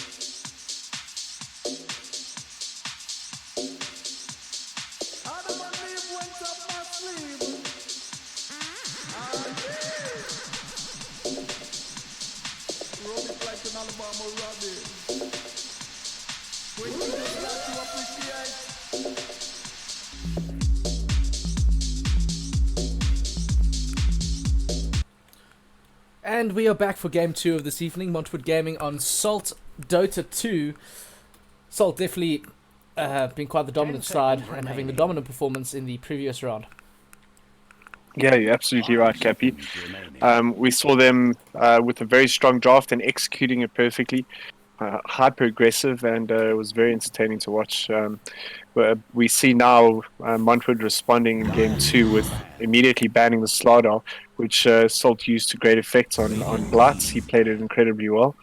And we are back for game 2 of this evening. Montwood Gaming on Salt Dota 2. Salt definitely being quite the dominant side and having the dominant performance in the previous round. Yeah, you're absolutely right, Cappy. We saw them with a very strong draft and executing it perfectly. Hyper aggressive, and it was very entertaining to watch. We see now Montwood responding in game 2 with immediately banning the Slardar, which Salt used to great effect on Blatz. He played it incredibly well.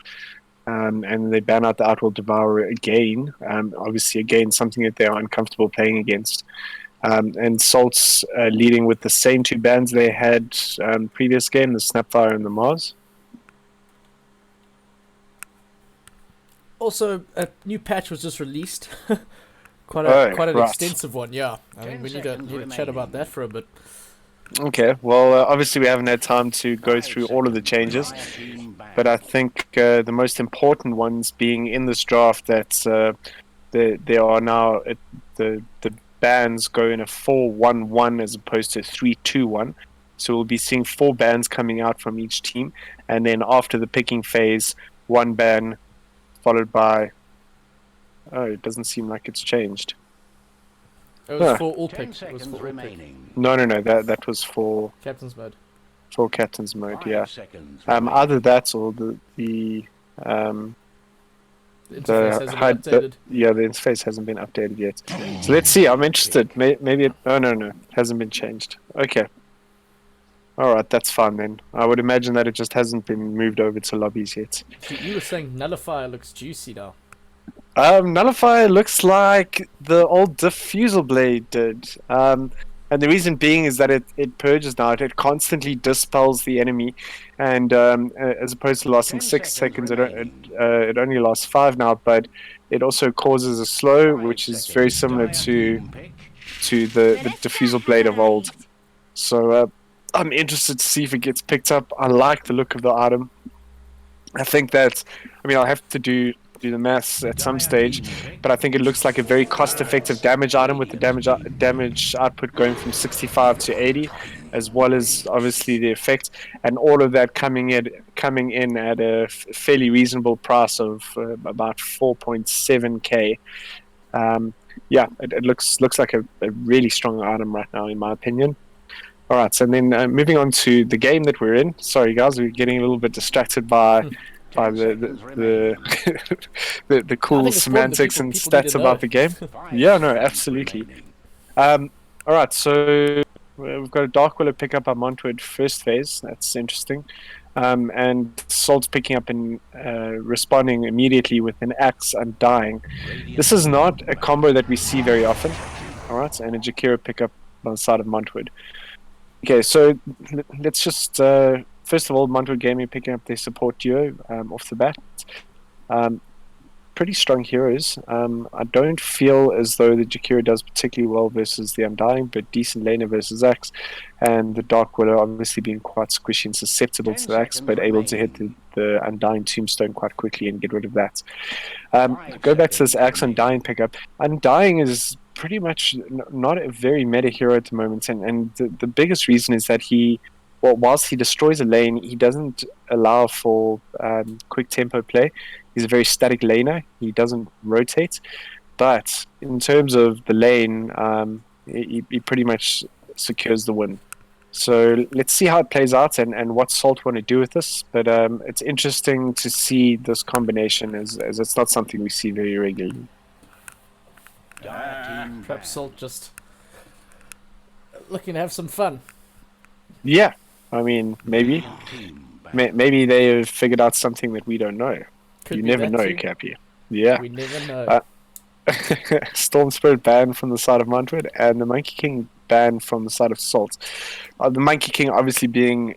And they ban out the Outworld Devourer again. Obviously, again, something that they are uncomfortable playing against. And Salt's leading with the same 2 bans they had previous game, the Snapfire and the Mars. Also, a new patch was just released. quite an extensive one, yeah. I mean, we need to chat about that for a bit. Okay, well, obviously we haven't had time to go through all of the changes, but I think the most important ones being in this draft that there are now the bans go in a 4-1-1 as opposed to 3-2-1. So we'll be seeing 4 bans coming out from each team, and then after the picking phase, 1 ban followed by... Oh, it doesn't seem like it's changed. It was for all picks. It was for all pick. No, that was for... Captain's mode. For Captain's mode, yeah. Either that or the interface hasn't been updated. Yeah, the interface hasn't been updated yet. So let's see. I'm interested. Maybe it... Oh, no. It hasn't been changed. Okay. Alright, that's fine then. I would imagine that it just hasn't been moved over to lobbies yet. You were saying Nullifier looks juicy now. Nullifier looks like the old Diffusal Blade did. And the reason being is that it purges now. It constantly dispels the enemy. And as opposed to lasting 6 seconds, it only lasts 5 now. But it also causes a slow, which is very similar to the Diffusal Blade of old. So I'm interested to see if it gets picked up. I like the look of the item. I think that... I mean, I'll have to do the maths at some stage, but I think it looks like a very cost-effective damage item with the damage output going from 65 to 80, as well as obviously the effect, and all of that coming in at a fairly reasonable price of about 4.7k. Yeah, it looks like a really strong item right now, in my opinion. All right, so then moving on to the game that we're in. Sorry, guys, we're getting a little bit distracted by the cool semantics and stats about the game. Yeah, no, absolutely. All right, so we've got a Dark Willow pick up our Montwood first phase. That's interesting. And Salt's picking up and responding immediately with an axe Undying. This is not a combo that we see very often. All right, and a Jakira pickup on the side of Montwood. Okay, so let's just first of all, Montwood Gaming picking up their support duo off the bat. Pretty strong heroes. I don't feel as though the Jakira does particularly well versus the Undying, but decent laner versus Axe, and the Dark Willow obviously being quite squishy and susceptible to the Axe, but able to hit the Undying Tombstone quite quickly and get rid of that. Go back to this Axe Undying pickup. Undying is pretty much not a very meta hero at the moment, and the biggest reason is that whilst he destroys a lane, he doesn't allow for quick tempo play. He's a very static laner. He doesn't rotate. But in terms of the lane, he pretty much secures the win. So let's see how it plays out and what Salt want to do with this. But it's interesting to see this combination as it's not something we see very regularly. Perhaps Salt just looking to have some fun. Yeah, I mean, maybe they've figured out something that we don't know. You never know, Cappy. Yeah. We never know. Storm Spirit banned from the side of Montwood, and the Monkey King banned from the side of Salt. The Monkey King obviously being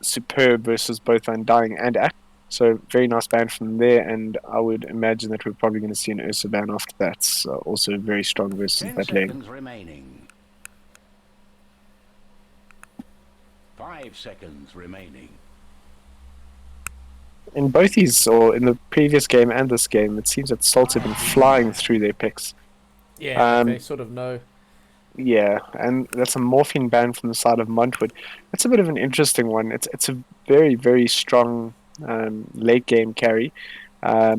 superb versus both Undying and Act. So very nice ban from there, and I would imagine that we're probably going to see an Ursa ban after that. So also very strong versus that lane. Remaining. 5 seconds remaining. In both these, or in the previous game and this game, it seems that Salt have been flying through their picks. Yeah, they sort of know. Yeah, and that's a Morphine ban from the side of Montwood. That's a bit of an interesting one. It's a very, very strong late game carry. I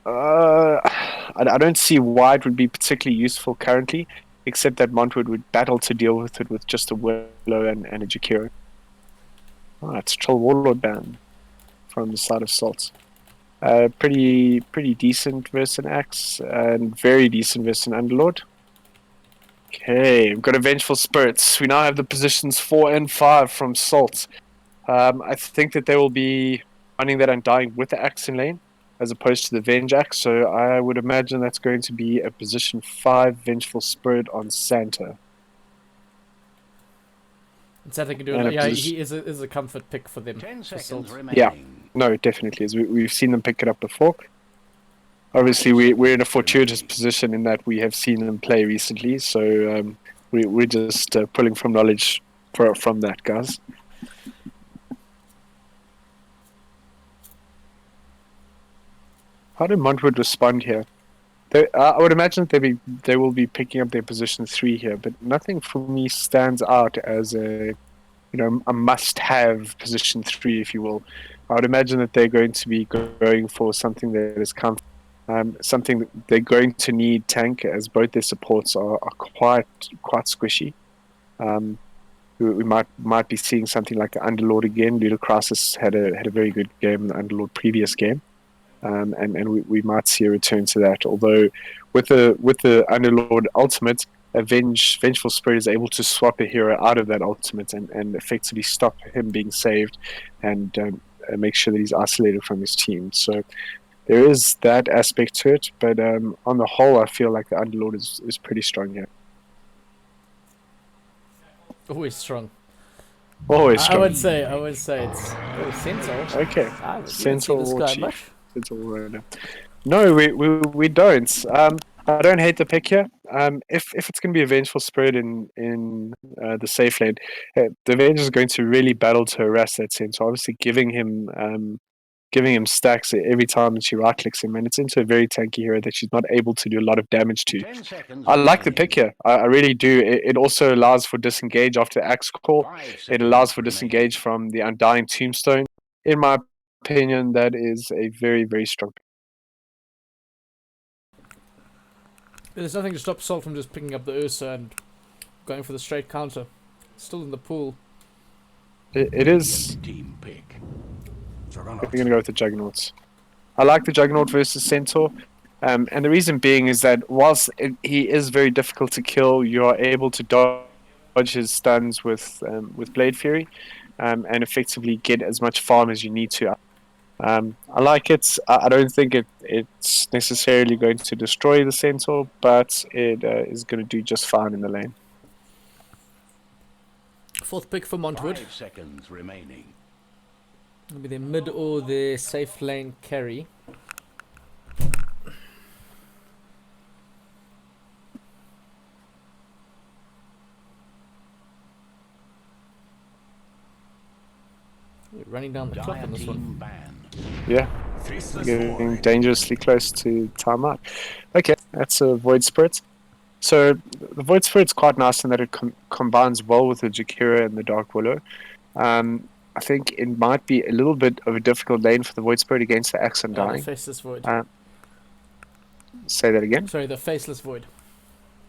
don't see why it would be particularly useful currently, except that Montwood would battle to deal with it with just a Willow and a Jakiro. Oh, it's Troll Warlord ban from the side of Salt. Pretty decent versus an Axe, and very decent versus an Underlord. Okay, we've got a Vengeful Spirits. We now have the positions 4 and 5 from Salt. I think that they will be running that Undying with the Axe in lane, as opposed to the Venge Axe, so I would imagine that's going to be a position 5 Vengeful Spirit on Santa. And Santa can do it. Yeah, he is a comfort pick for them. 10 seconds remaining. Yeah, no, definitely. As we've seen them pick it up before. Obviously, we're in a fortuitous position in that we have seen them play recently, so we're just pulling from knowledge from that, guys. How did Montwood respond here? I would imagine that they will be picking up their position 3 here, but nothing for me stands out as a must-have position 3, if you will. I would imagine that they're going to be going for something that is something that they're going to need tank, as both their supports are quite squishy. We might be seeing something like the Underlord again. Ludicrosis had a very good game in the Underlord previous game. And we might see a return to that. Although with the Underlord ultimate, a Vengeful Spirit is able to swap a hero out of that ultimate and effectively stop him being saved and make sure that he's isolated from his team. So there is that aspect to it, but on the whole, I feel like the Underlord is pretty strong here. Always strong. Always strong. I would say it's Centaur. Okay, Centaur. No, we don't. I don't hate the pick here. If it's going to be a Vengeful Spirit in the safe lane, the Venge is going to really battle to harass that Centaur. Obviously, giving him stacks every time that she right clicks him, and it's into a very tanky hero that she's not able to do a lot of damage to. I like the pick here. I really do. It also allows for disengage after Axe Call. It allows for disengage from the Undying Tombstone. In my opinion, that is a very, very strong pick. There's nothing to stop Salt from just picking up the Ursa and going for the straight counter. It's still in the pool. It is. Team pick. We're going to go with the Juggernauts. I like the Juggernaut versus Centaur. And the reason being is that whilst he is very difficult to kill, you are able to dodge his stuns with Blade Fury, and effectively get as much farm as you need to. I like it. I don't think it's necessarily going to destroy the Centaur, but it is going to do just fine in the lane. 4th pick for Montwood. 5 seconds remaining. It'll be their mid or their safe lane carry. We're running down the clock on this one. Yeah, getting dangerously close to timeout. Okay, that's a Void Spirit. So the Void Spirit's quite nice in that it combines well with the Jakira and the Dark Willow. I think it might be a little bit of a difficult lane for the Void Spirit against the Axe Undying. The Faceless Void. Say that again? Sorry, the Faceless Void.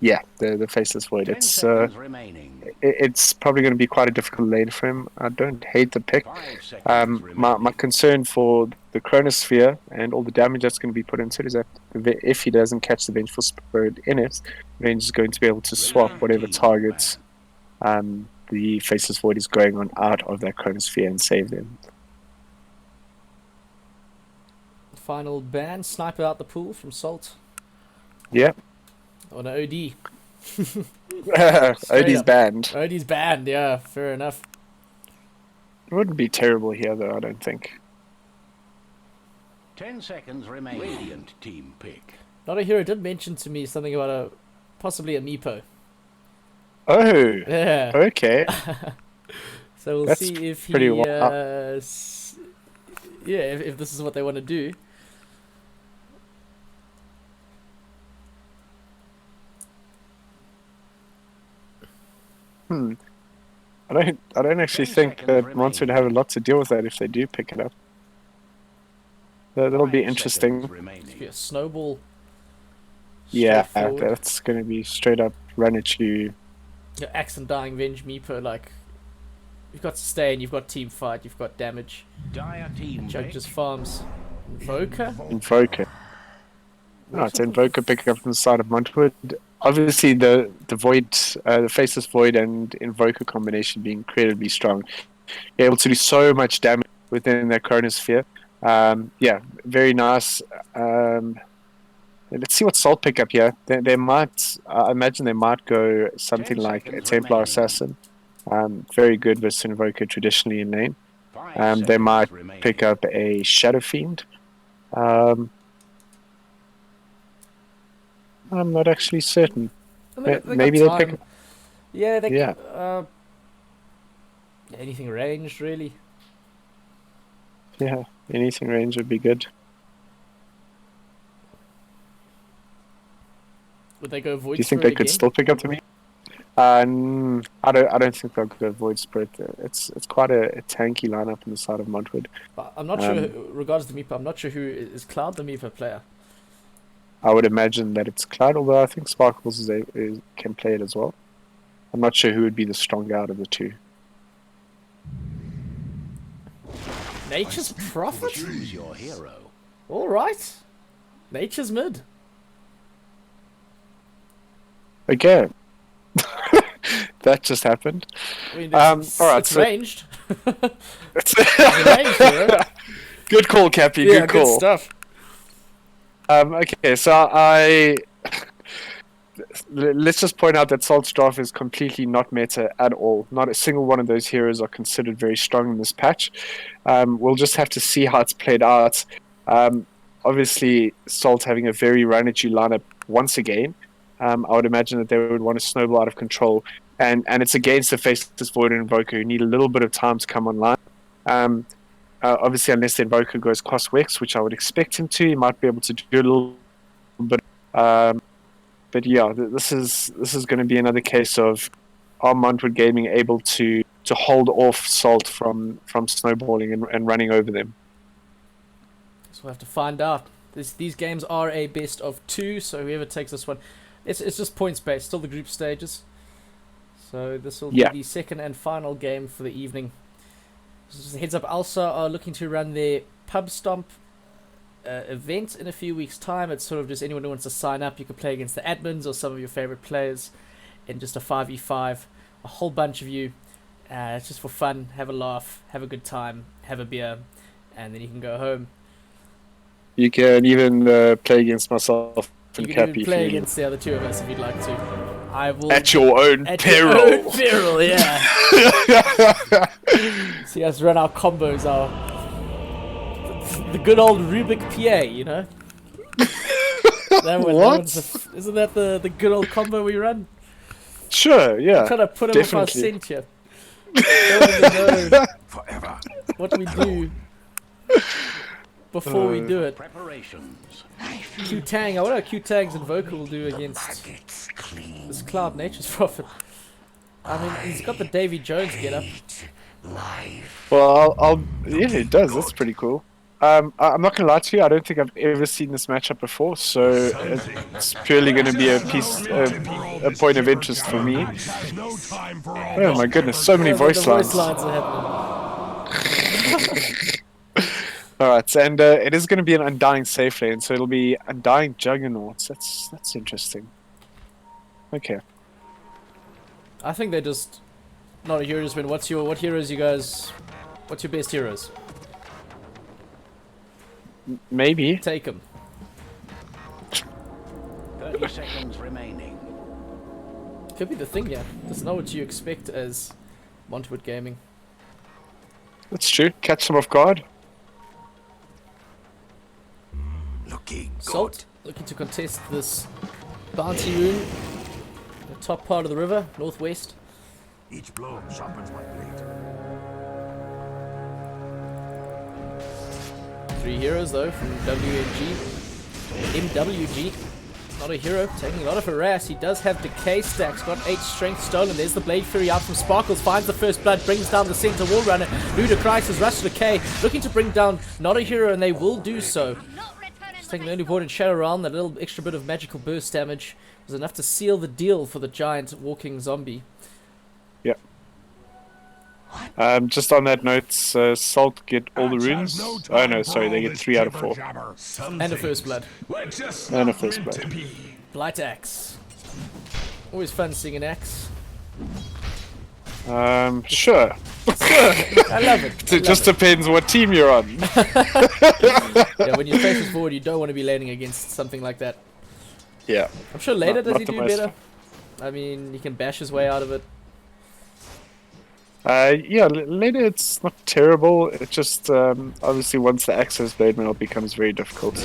Yeah, the Faceless Void. 10 It's seconds remaining. it's probably going to be quite a difficult lane for him. I don't hate the pick. 5 seconds My concern for the Chronosphere and all the damage that's going to be put into it is that if he doesn't catch the Vengeful Spirit in it, Range is going to be able to swap whatever targets the Faceless Void is going on out of that Chronosphere and save them. Final ban, Sniper out the pool from Salt. Yeah. On an OD. OD's banned. OD's banned, yeah, fair enough. It wouldn't be terrible here, though, I don't think. 10 seconds remaining. Radiant team pick. Not a Hero did mention to me something about possibly a Meepo. Oh, yeah. Okay. So we'll That's see if pretty he, if this is what they want to do. I don't actually think that Monts would have a lot to deal with that if they do pick it up. That'll be interesting. It's be a snowball. Yeah, Straightforward. that's going to be straight up run at you. Yeah, Axe Undying, Venge, Meepo, like you've got sustain, you've got team fight, you've got damage. Dire team Jug pick. just farms. Invoker? Invoker. No, it's Invoker picking up from the side of Montwood. Obviously, the Void, the Faceless Void and Invoker combination being incredibly strong. You're able to do so much damage within that Chronosphere. Yeah, very nice. Let's see what Salt pick up here. They might, I imagine they might go something like a Templar Assassin. Very good versus Invoker traditionally in lane. They might pick up a Shadow Fiend. I'm not actually certain. Maybe they pick. Yeah, they Yeah. anything ranged really. Yeah, anything range would be good. Would they go Void Do you think Spirit they could again? still pick up to me? I don't think they'll go Void Spirit. It's quite a tanky lineup on the side of Montwood. But I'm not sure, regards to Meepo, I'm not sure who is Cloud the Meepo player. I would imagine that it's Cloud, although I think Sparkles can play it as well. I'm not sure who would be the stronger out of the two. Nature's Prophet? Choose your hero. Alright. Nature's mid. Okay. That just happened. I mean, all right, it's so- ranged. It's ranged, bro. Good call, Cappy. Yeah, Good call. good stuff. Okay, so let's just point out that Salt's draft is completely not meta at all. Not a single one of those heroes are considered very strong in this patch. We'll just have to see how it's played out. Obviously, Salt having a very run at you lineup once again. I would imagine that they would want to snowball out of control. And it's against the Faceless Void and Invoker who need a little bit of time to come online. Obviously, unless the Invoker goes cost Wex, which I would expect him to, he might be able to do a little bit. But yeah, this is going to be another case of are Montwood Gaming able to hold off Salt from snowballing and running over them. So we'll have to find out. These games are a best of 2, so whoever takes this one, it's just points based, still the group stages. So this will be the second and final game for the evening. Just a heads up, Alsa are looking to run their pub stomp event in a few weeks' time. It's sort of just anyone who wants to sign up. You can play against the admins or some of your favorite players in just a 5v5. A whole bunch of you. It's just for fun. Have a laugh. Have a good time. Have a beer. And then you can go home. You can even play against myself and You can Cappy. even play against the other two of us if you'd like to. I will. At your own peril. Your own peril, yeah. See us run our combos, the good old Rubik PA, you know? What? Isn't that the good old combo we run? Sure, yeah. I'm trying to put him off our scent here. Don't even know what we do before we do it. Preparations. Q-Tang, I wonder how Q-Tang's Invoker will do against this Cloud Nature's Prophet. I mean, he's got the Davy Jones get up. Well, yeah, it does. That's pretty cool. I'm not gonna lie to you. I don't think I've ever seen this matchup before, so it's purely going to be a point of interest for me. Oh my goodness, so many voice lines. Are happening. Alright, and it is going to be an Undying safe lane, so it'll be Undying Juggernauts. That's interesting. Okay. I think they're just not a heroes win. What heroes you guys? What's your best heroes? Maybe. Take them. 30 seconds remaining. Could be the thing, yeah. That's not what you expect as Montwood Gaming. That's true. Catch them off guard. Salt looking to contest this bounty rune. The top part of the river, northwest. Each blow sharpens my blade. 3 heroes though from MWG. Not a hero, taking a lot of harass. He does have decay stacks, got 8 strength stolen. There's the Blade Fury out from Sparkles, finds the first blood, brings down the center wall runner. Ludacris has rushed to decay, looking to bring down Not a Hero, and they will do so. Just taking the only important Shadow Realm, that little extra bit of magical burst damage was enough to seal the deal for the giant walking zombie. Yep. Just on that note, Salt get all the runes. Oh no, sorry, they get 3 out of 4. And a first blood. And a first blood. Blight Axe. Always fun seeing an axe. Sure. I love it. It just depends what team you're on. Yeah, when you face it forward, you don't want to be laning against something like that. Yeah. I'm sure later does Not he the do most better. I mean, he can bash his way out of it. Yeah, later it's not terrible. It just obviously once the access blade mail becomes very difficult.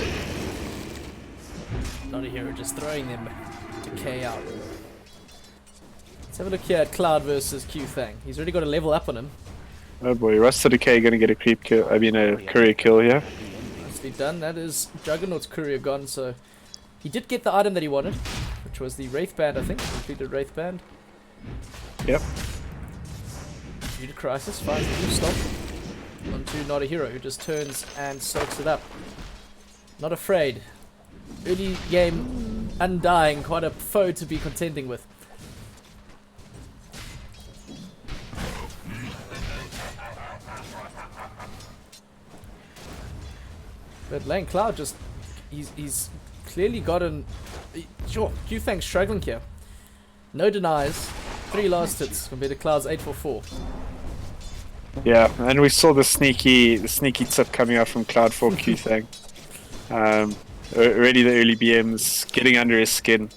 Not a hero, just throwing them decay out. Let's have a look here at Cloud versus Q-Thang. He's already got a level up on him. Oh boy, Rusted Decay gonna get a creep kill. I mean a courier kill here. Nicely done. That is Juggernaut's courier gone. So he did get the item that he wanted, which was the Wraith Band. I think completed Wraith Band. Yep. Due to Crisis, finds the new stop onto Not a Hero, who just turns and soaks it up. Not afraid. Early game Undying, quite a foe to be contending with. But Lane Cloud just he's clearly gotten sure, Q-Fang's struggling here. No denies. 3 last hits compared to Cloud's 844. Yeah, and we saw the sneaky tip coming out from Cloud for Q-Thang. Already the early BMs getting under his skin.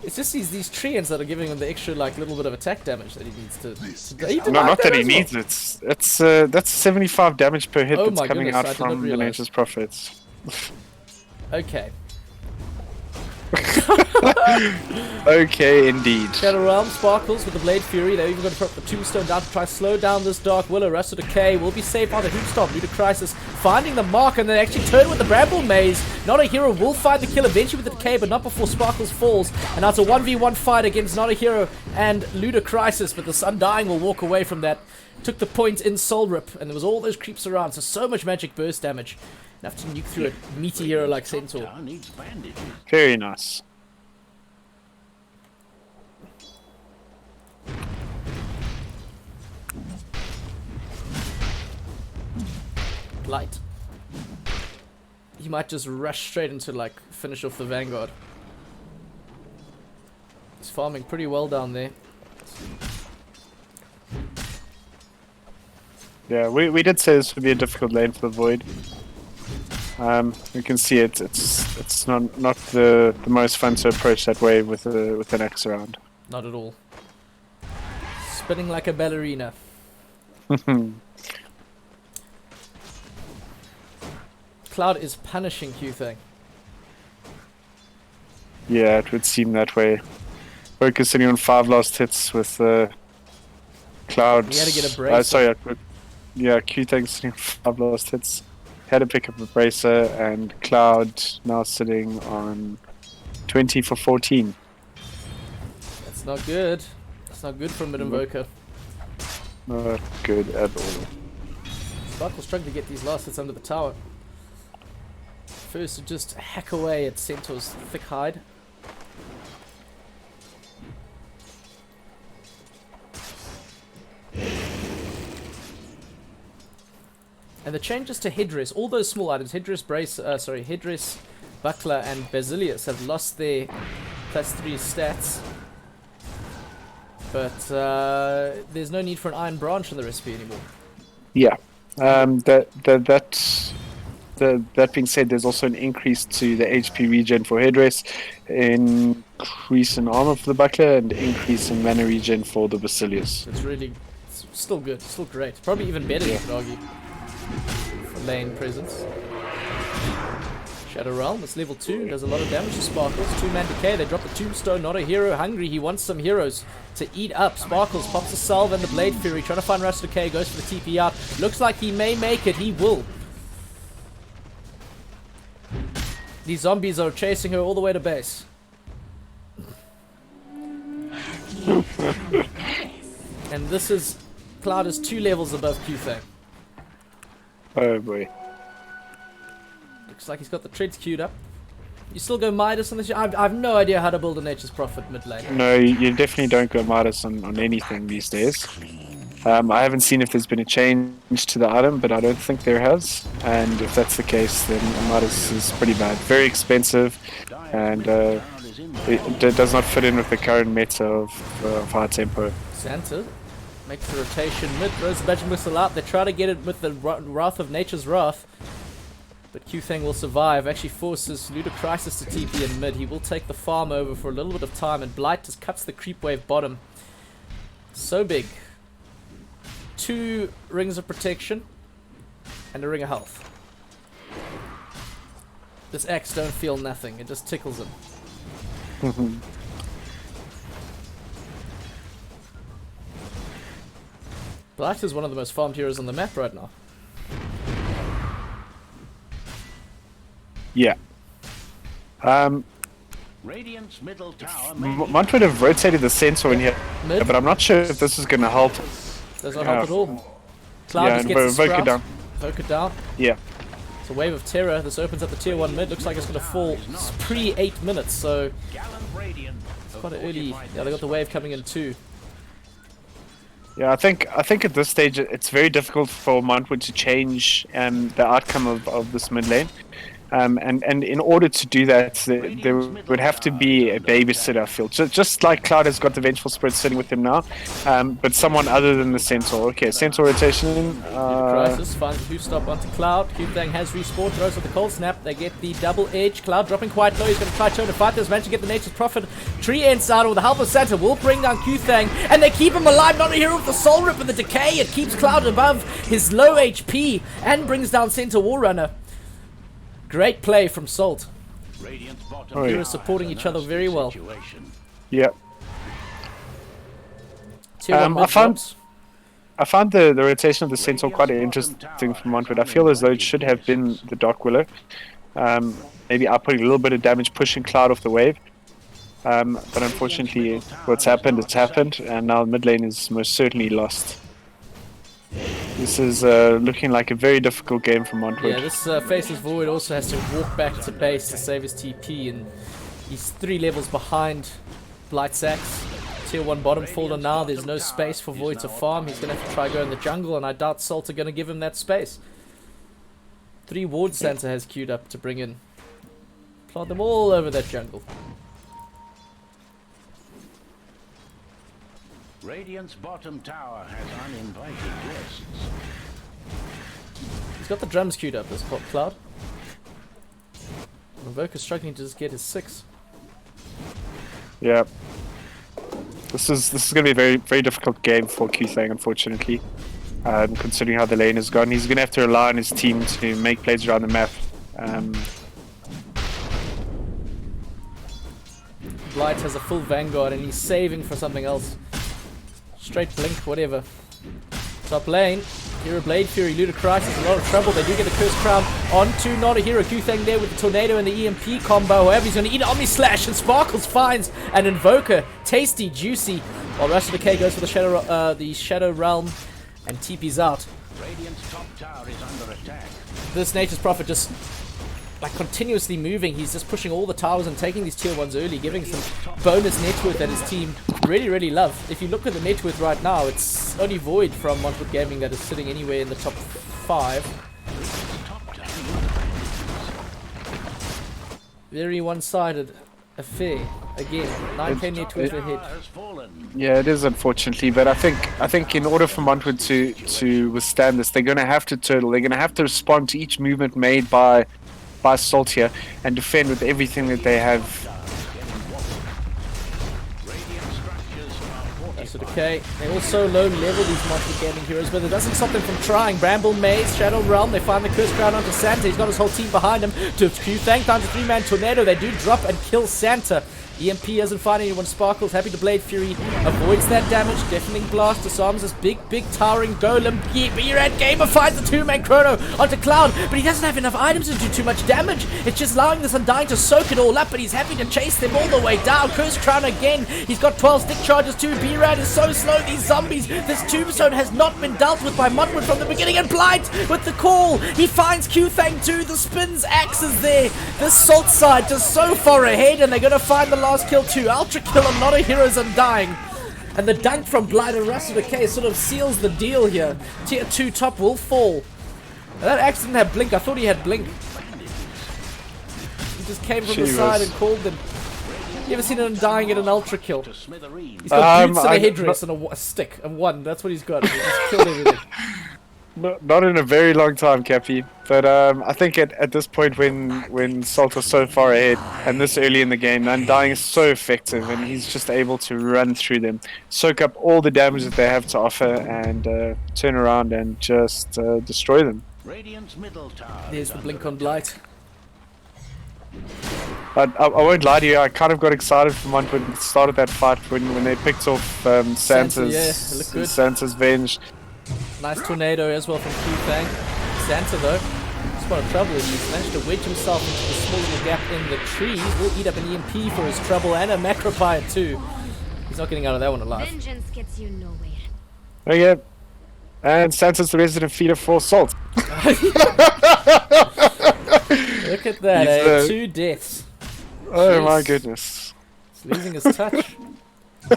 It's just these treants that are giving him the extra like little bit of attack damage that he needs to No, not that he needs it. It's that's 75 damage per hit that's coming out from the Nature's Prophets. Okay. Okay, indeed. Shadow Realm Sparkles with the Blade Fury. They're even going to put the Tombstone down to try to slow down this Dark Willow. Rusted Decay will be saved by the Hoopstop. Ludacris finding the mark, and they actually turn with the Bramble Maze. Not a Hero will find the kill eventually with the Decay, but not before Sparkles falls. And now it's a 1v1 fight against Not a Hero and Ludacris, but the Undying will walk away from that. Took the point in Soul Rip, and there was all those creeps around, so much magic burst damage. Enough to nuke through a meaty hero like Centaur. Very nice. Light. he might just rush straight into like finish off the Vanguard. He's farming pretty well down there. Yeah, we did say this would be a difficult lane for the Void. We can see it. It's not the most fun to approach that wave with an axe around. Not at all. Spinning like a ballerina. Cloud is punishing Q-Thing. Yeah, it would seem that way. Focusing on 5 last hits with Cloud. He had to get a bracer. Sorry, yeah, Q-Thing sitting on 5 last hits. Had to pick up a bracer, and Cloud now sitting on 20 for 14. That's not good. That's not good for a mid-invoker. Not good at all. Sparkle's trying to get these last hits under the tower. First to just hack away at Centaur's thick hide. And the changes to headdress, all those small items, headdress, headdress, buckler, and basilius have lost their +3 stats. But there's no need for an iron branch in the recipe anymore. Yeah. That being said, there's also an increase to the HP regen for headdress, increase in armor for the buckler, and increase in mana regen for the basilius. It's still good, still great. Probably even better, you could argue, for lane presence. Shadow Realm, it's level 2, does a lot of damage to Sparkles. 2-man decay, they drop the tombstone, not a hero hungry, he wants some heroes to eat up. Sparkles pops the salve and the Blade Fury, trying to find Rust Decay, goes for the TP out. Looks like he may make it, he will. These zombies are chasing her all the way to base. And this is... Cloud is 2 levels above Q-Thing. Oh boy. Looks like he's got the treads queued up. You still go Midas on this? I've no idea how to build a Nature's Prophet mid lane. No, you definitely don't go Midas on anything these days. I haven't seen if there's been a change to the item, but I don't think there has. And if that's the case, then Midas is pretty bad. Very expensive, and it does not fit in with the current meta of high tempo. Santa makes the rotation mid, throws the Magic Missile out. They try to get it with the Wrath of Nature's Wrath. But Q-Thing will survive. Actually forces Ludicrysis to TP in mid. He will take the farm over for a little bit of time, and Blight just cuts the creep wave bottom. So big. 2 rings of protection and a ring of health. This axe don't feel nothing. It just tickles him. Blight is one of the most farmed heroes on the map right now. Yeah. Radiant's middle tower Montwood have rotated the Centaur in here, Mid? but I'm not sure if this is going to help. Does not help at all. Cloud just gets the Evoker sprout. down. Evoker down. Yeah. It's a wave of terror. This opens up the tier 1 mid. Looks like it's going to fall pre-8 minutes, so it's quite an early... Yeah, they got the wave coming in too. Yeah, I think at this stage it's very difficult for Montwood to change the outcome of this mid lane. And in order to do that, there would have to be a babysitter, I feel. Just like Cloud has got the Vengeful Spirit sitting with him now, but someone other than the Centaur. Okay, Centaur rotation. Crisis finds a 2-stop onto Cloud. Q-Thang has respawned, throws with the cold snap. They get the double edge. Cloud dropping quite low. He's going to try to fight this. Managed to get the Nature's Prophet. Tree Ends out with the help of Santa. Will bring down Q-Thang, and they keep him alive. Not a hero with the Soul Rip and the Decay. It keeps Cloud above his low HP and brings down Centaur Warrunner. Great play from Salt. Heroes supporting each other very well. Yeah. Tier 1 mid drops. I found the rotation of the Centaur quite interesting from Montwood. I feel as though it should have been the Dark Willow. Maybe outputting a little bit of damage, pushing Cloud off the wave. But unfortunately, what's happened, it's happened, and now mid lane is most certainly lost. This is looking like a very difficult game for Montwood. Yeah, this Faceless Void also has to walk back to base to save his TP, and he's 3 levels behind Blight's Axe. Tier 1 bottom folder now, there's no space for Void to farm. He's going to have to try go in the jungle, and I doubt Salt are going to give him that space. 3 wards Santa has queued up to bring in. Plant them all over that jungle. Radiant's bottom tower has uninvited guests. He's got the drums queued up, this Cloud. Invoker's struggling to just get his 6. Yeah. This is going to be a very, very difficult game for Qthang, unfortunately. Considering how the lane has gone. He's going to have to rely on his team to make plays around the map. Blight has a full Vanguard and he's saving for something else. Straight blink, whatever. Top lane. Hero Blade Fury, Ludicrous is in a lot of trouble. They do get the Curse Crown onto Not a Hero. Qthang there with the Tornado and the EMP combo. However, he's going to eat an Omni Slash, and Sparkles finds an Invoker. Tasty, juicy. While Rush of Decay goes for the Shadow Realm and TP's out. Radiant's top tower is under attack. This Nature's Prophet just like continuously moving. He's just pushing all the towers and taking these tier 1s early, giving some bonus net worth that his team really love. If you look at the net worth right now, it's only Void from Montwood Gaming that is sitting anywhere in the top 5. Very one-sided affair. Again, 9k net worth ahead. Yeah, it is, unfortunately, but I think in order for Montwood to withstand this, they're going to have to turtle. They're going to have to respond to each movement made by Salt here and defend with everything that they have. Okay, they also low level these Montwood Gaming heroes, but it doesn't stop them from trying. Bramble Maze, Shadow Realm, they find the Curse Crown onto Santa. He's got his whole team behind him. To Qthang, time to 3-man Tornado. They do drop and kill Santa. EMP doesn't find anyone. Sparkles, happy to Blade Fury, avoids that damage. Deafening Blast disarms this big towering golem. B-Rad Gamer finds the 2-man Chrono onto Cloud, but he doesn't have enough items to do too much damage. It's just allowing this Undying to soak it all up, but he's happy to chase them all the way down. Curse Crown again. He's got 12 stick charges too. B-Rad is so slow. These zombies. This Tombstone has not been dealt with by Montwood from the beginning, and Blight with the call. He finds Qthang too. The spins axes there. This Salt side just so far ahead, and they're going to find the last kill too. Ultra kill on Not a Hero's Undying. And the dunk from Blight and Rush of Decay sort of seals the deal here. Tier 2 top will fall. And that axe didn't have blink. I thought he had blink. He just came from the side and called them. You ever seen an Undying get an ultra kill? He's got boots and a headdress and a stick and 1. That's what he's got. He just killed everything. Not in a very long time, Cappy. But I think at this point, when Salt is so far ahead and this early in the game, Undying is so effective, and he's just able to run through them, soak up all the damage that they have to offer, and turn around and just destroy them. Radiant's middle tower. There's the blink on Blight. I won't lie to you, I kind of got excited for Montwood when it started that fight when they picked off Santa's Venge. Nice Tornado as well from Qthang. Santa though, spot of trouble. He's managed to wedge himself into the small little gap in the trees. Will eat up an EMP for his trouble and a Macropire too. He's not getting out of that one alive. Vengeance gets you nowhere. Oh yeah. And Santa's the resident feeder for Salt. Look at that, eh? 2 deaths. Oh Jeez. my goodness. He's losing his touch.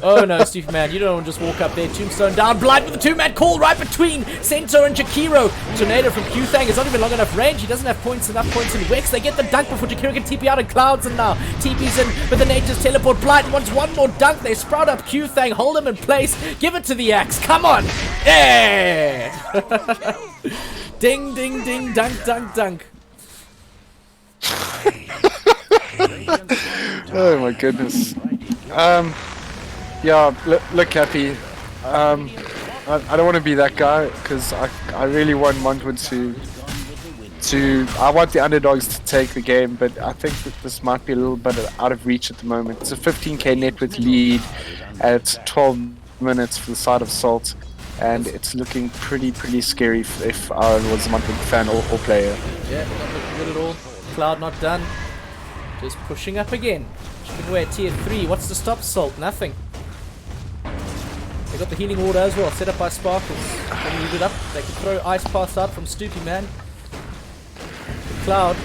Oh no, Steve man, you don't want to just walk up there. Tombstone down, Blight with the 2-man call right between Centaur and Jakiro. Tornado from Qthang is not even long enough range. He doesn't have enough points in Wex. They get the dunk before Jakiro can TP out of Clouds, and now TP's in with the Nature's Teleport. Blight wants one more dunk. They sprout up Qthang, hold him in place, give it to the axe. Come on! Yeah! Ding, ding, ding, dunk, dunk, dunk. Oh my goodness. Yeah, look, Cappy. I don't want to be that guy because I really want Montwood to. I want the underdogs to take the game, but I think that this might be a little bit out of reach at the moment. It's a 15k net worth lead at 12 minutes for the side of Salt, and it's looking pretty scary if I was a Montwood fan or player. Yeah, not looking good at all. Cloud not done. Just pushing up again. Chipping away at tier 3. What's to stop Salt? Nothing. They got the healing order as well, set up by Sparkles. They move it up. They can throw Ice Pass out from Stoopy Man. The Cloud.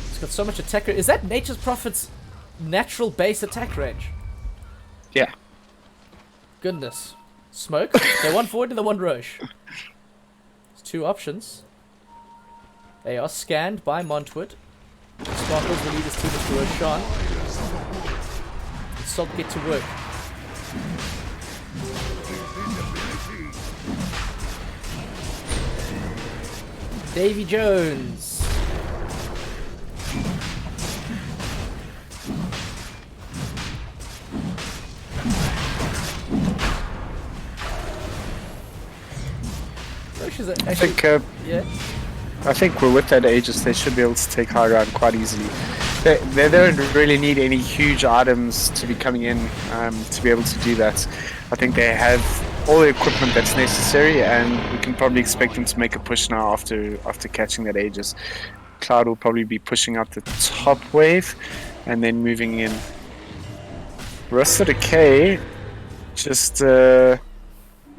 He's got so much attack range. Is that Nature's Prophet's natural base attack range? Yeah. Goodness. Smoke. They want Void and they want Roche. There's 2 options. They are scanned by Montwood. Sparkles will lead his team to Roshan. Salt get to work. Davy Jones. I think we're with that Aegis. They should be able to take high ground quite easily. They don't really need any huge items to be coming in to be able to do that. I think they have all the equipment that's necessary, and we can probably expect them to make a push now after catching that Aegis. Cloud will probably be pushing up the top wave and then moving in. Rest of the K just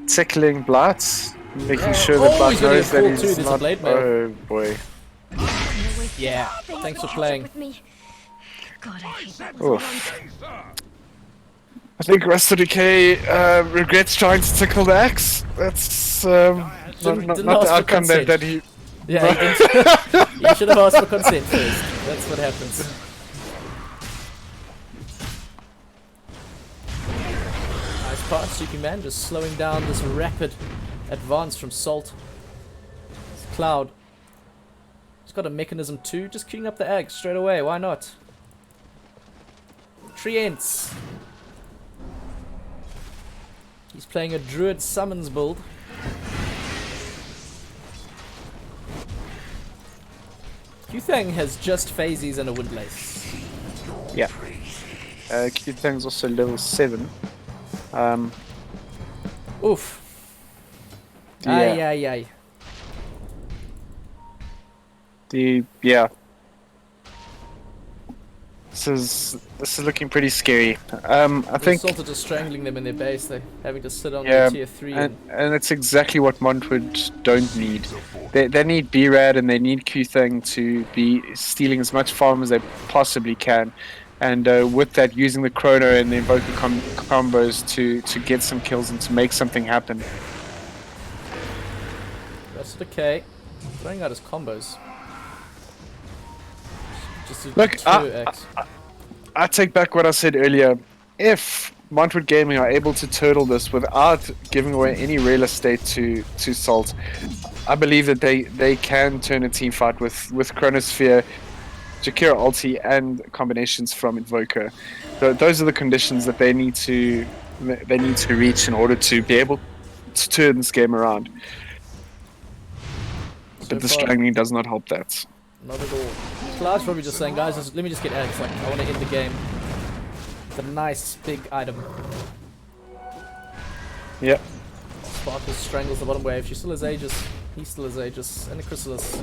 tickling Blight, making sure that Blight knows that he's not. Oh boy. Yeah, thanks for playing. Oof. I think Rest of the K regrets trying to tickle the axe. That's not the outcome that he. Yeah, he didn't. You should have asked for consent first. That's what happens. Nice pass, Suki Man, just slowing down this rapid advance from Salt. It's Cloud. He's got a mechanism too. Just queuing up the egg straight away. Why not? Trients. He's playing a Druid Summons build. Q-Thang has just phases and a Windlace. Yeah. Q-Thang's also level 7. Oof. Yeah. Aye. Yeah. This is looking pretty scary. I think Salt are just strangling them in their base. They're having to sit on their tier 3. And it's exactly what Montwood don't need. They need B-Rad and they need Q-Thang to be stealing as much farm as they possibly can. And with that, using the Chrono and the Invoker combos to get some kills and to make something happen. Rest of the K. Throwing out his combos. Look, I take back what I said earlier. If Montwood Gaming are able to turtle this without giving away any real estate to Salt, I believe that they can turn a team fight with Chronosphere, Jakira ulti, and combinations from Invoker. Those are the conditions that they need to reach in order to be able to turn this game around. But the strangling does not help that. Not at all. Cloud's probably just saying, guys, let me just get eggs. Like, I want to end the game. It's a nice big item. Yep. Sparkle strangles the bottom wave. She still has Aegis. He still has Aegis. And a Chrysalis.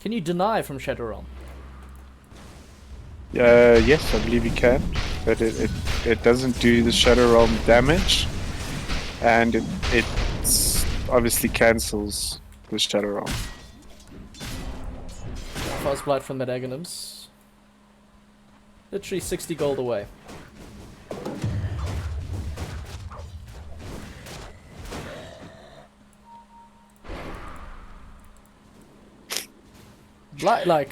Can you deny from Shadow Realm? Yes, I believe you can, but it doesn't do the Shadow Realm damage, and it obviously cancels the Shadow Realm. Fast Blight from that Aghanims. Literally 60 gold away. Like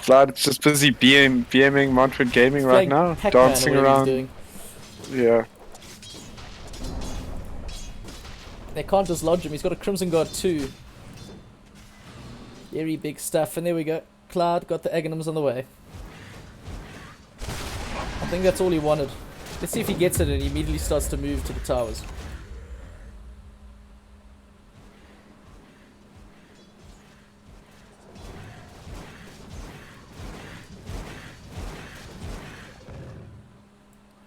Vlad's just busy BMing Montwood Gaming right now, dancing around. Yeah. They can't dislodge him. He's got a Crimson Guard too. Very big stuff, and there we go. Cloud got the Aghanims on the way. I think that's all he wanted. Let's see if he gets it and he immediately starts to move to the towers.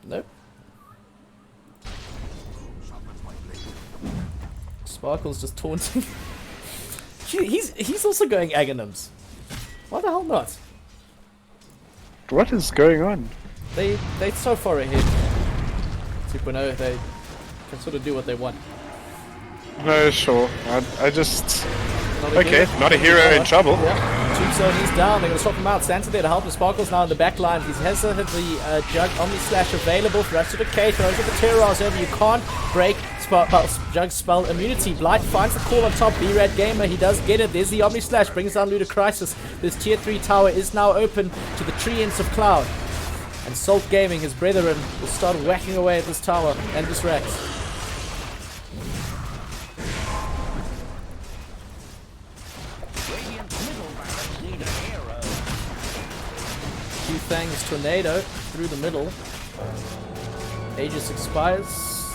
Nope. Sparkle's just taunting. He's also going Aghanims. Why the hell not? What is going on? They're so far ahead. 2.0, they can sort of do what they want. No, sure. I just... Okay, not a hero in trouble. Yeah. Tombstone is down. They're going to swap him out. Santa there to help the Sparkles now in the back line. He has the Jug Omni Slash available for us to decay. Throws at the Terrors over. You can't break Jug's spell immunity. Blight finds the call on top. B-Rad Gamer, he does get it. There's the Omni Slash. Brings down Ludicrysis. This tier 3 tower is now open to the Treants of Cloud. And Salt Gaming, his brethren, will start whacking away at this tower and this Rex. Thang's tornado through the middle. Aegis expires.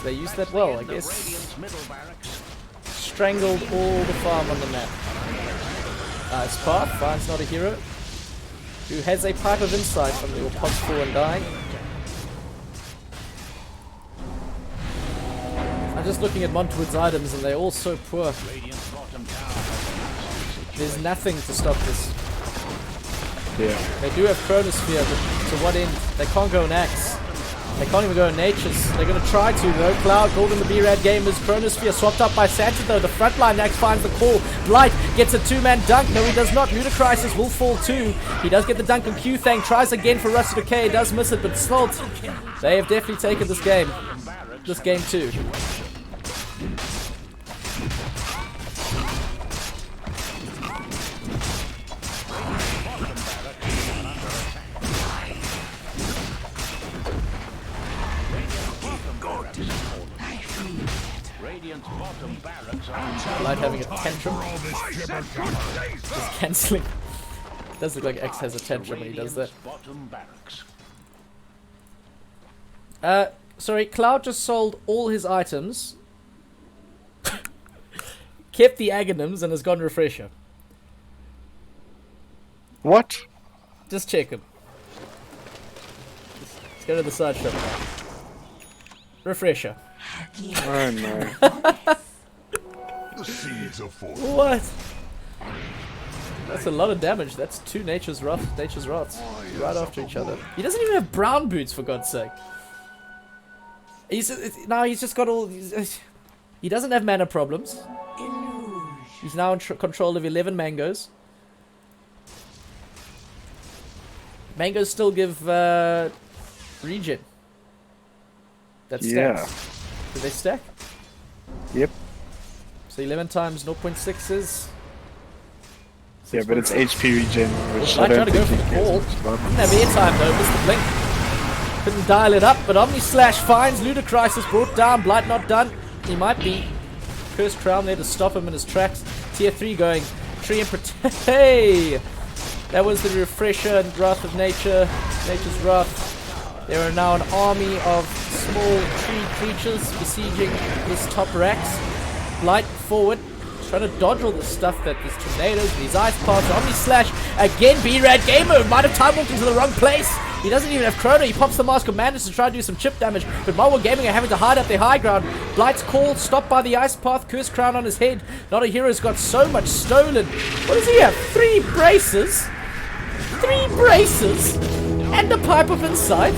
They use that well, I guess. Strangled all the farm on the map. Nice path. Finds not a hero. Who has a pipe of insight from the pots 4 and dying. I'm just looking at Montwood's items and they're all so poor. There's nothing to stop this. Yeah. They do have Chronosphere, but to what end? They can't go in Axe. They can't even go in Nature's. They're going to try to, though. Cloud, Golden, the B-Rad Gamers. Chronosphere swapped up by Santa, though. The frontline Axe finds the call. Blight gets a 2-man dunk. No, he does not. Ludicrysis will fall too. He does get the dunk on Q-Thang. Tries again for Rusty Decay. Does miss it, but Salt, they have definitely taken this game. This game too. Blight having a tantrum. Just cancelling. It does look like X has a tantrum when he does that. Sorry, Cloud just sold all his items, kept the Aghanims, and has gone Refresher. What? Just check him. Let's go to the side shop. Refresher. Oh no. The seeds of force. What? That's a lot of damage. That's 2 Nature's Wraths right after each other. He doesn't even have brown boots, for God's sake. He's just got all. He doesn't have mana problems. He's now in control of 11 mangoes. Mangoes still give regen. That's stacks. Do they stack? Yep. So 11 times 0.6 is... Yeah, but it's HP regen, which I don't think he cares much about. Didn't have airtime though, missed the blink. Couldn't dial it up, but Omni Slash finds Ludicrysis brought down. Blight not done. He might be. Cursed Crown there to stop him in his tracks. Tier 3 going. Tree and Protect. Hey! That was the Refresher and Wrath of Nature. Nature's Wrath. There are now an army of small tree creatures besieging this top Rax. Blight forward. Trying to dodge all the stuff that these tornadoes and these ice paths. Omni Slash again. B-Rad Gamer might have time walked into the wrong place. He doesn't even have Chrono. He pops the Mask of Madness to try to do some chip damage. But Montwood Gaming are having to hide up their high ground. Blight's call stopped by the ice path. Cursed Crown on his head. Not a Hero's got so much stolen. What does he have? 3 braces? 3 braces? And a pipe of insight?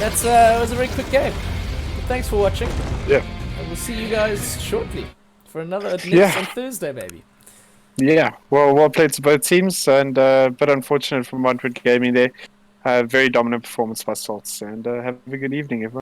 That's it was a very quick game. Thanks for watching. Yeah. And we'll see you guys shortly for another on Thursday, maybe. Yeah, well played to both teams, and but unfortunate for Montwood Gaming there. Very dominant performance by Salts, and have a good evening, everyone.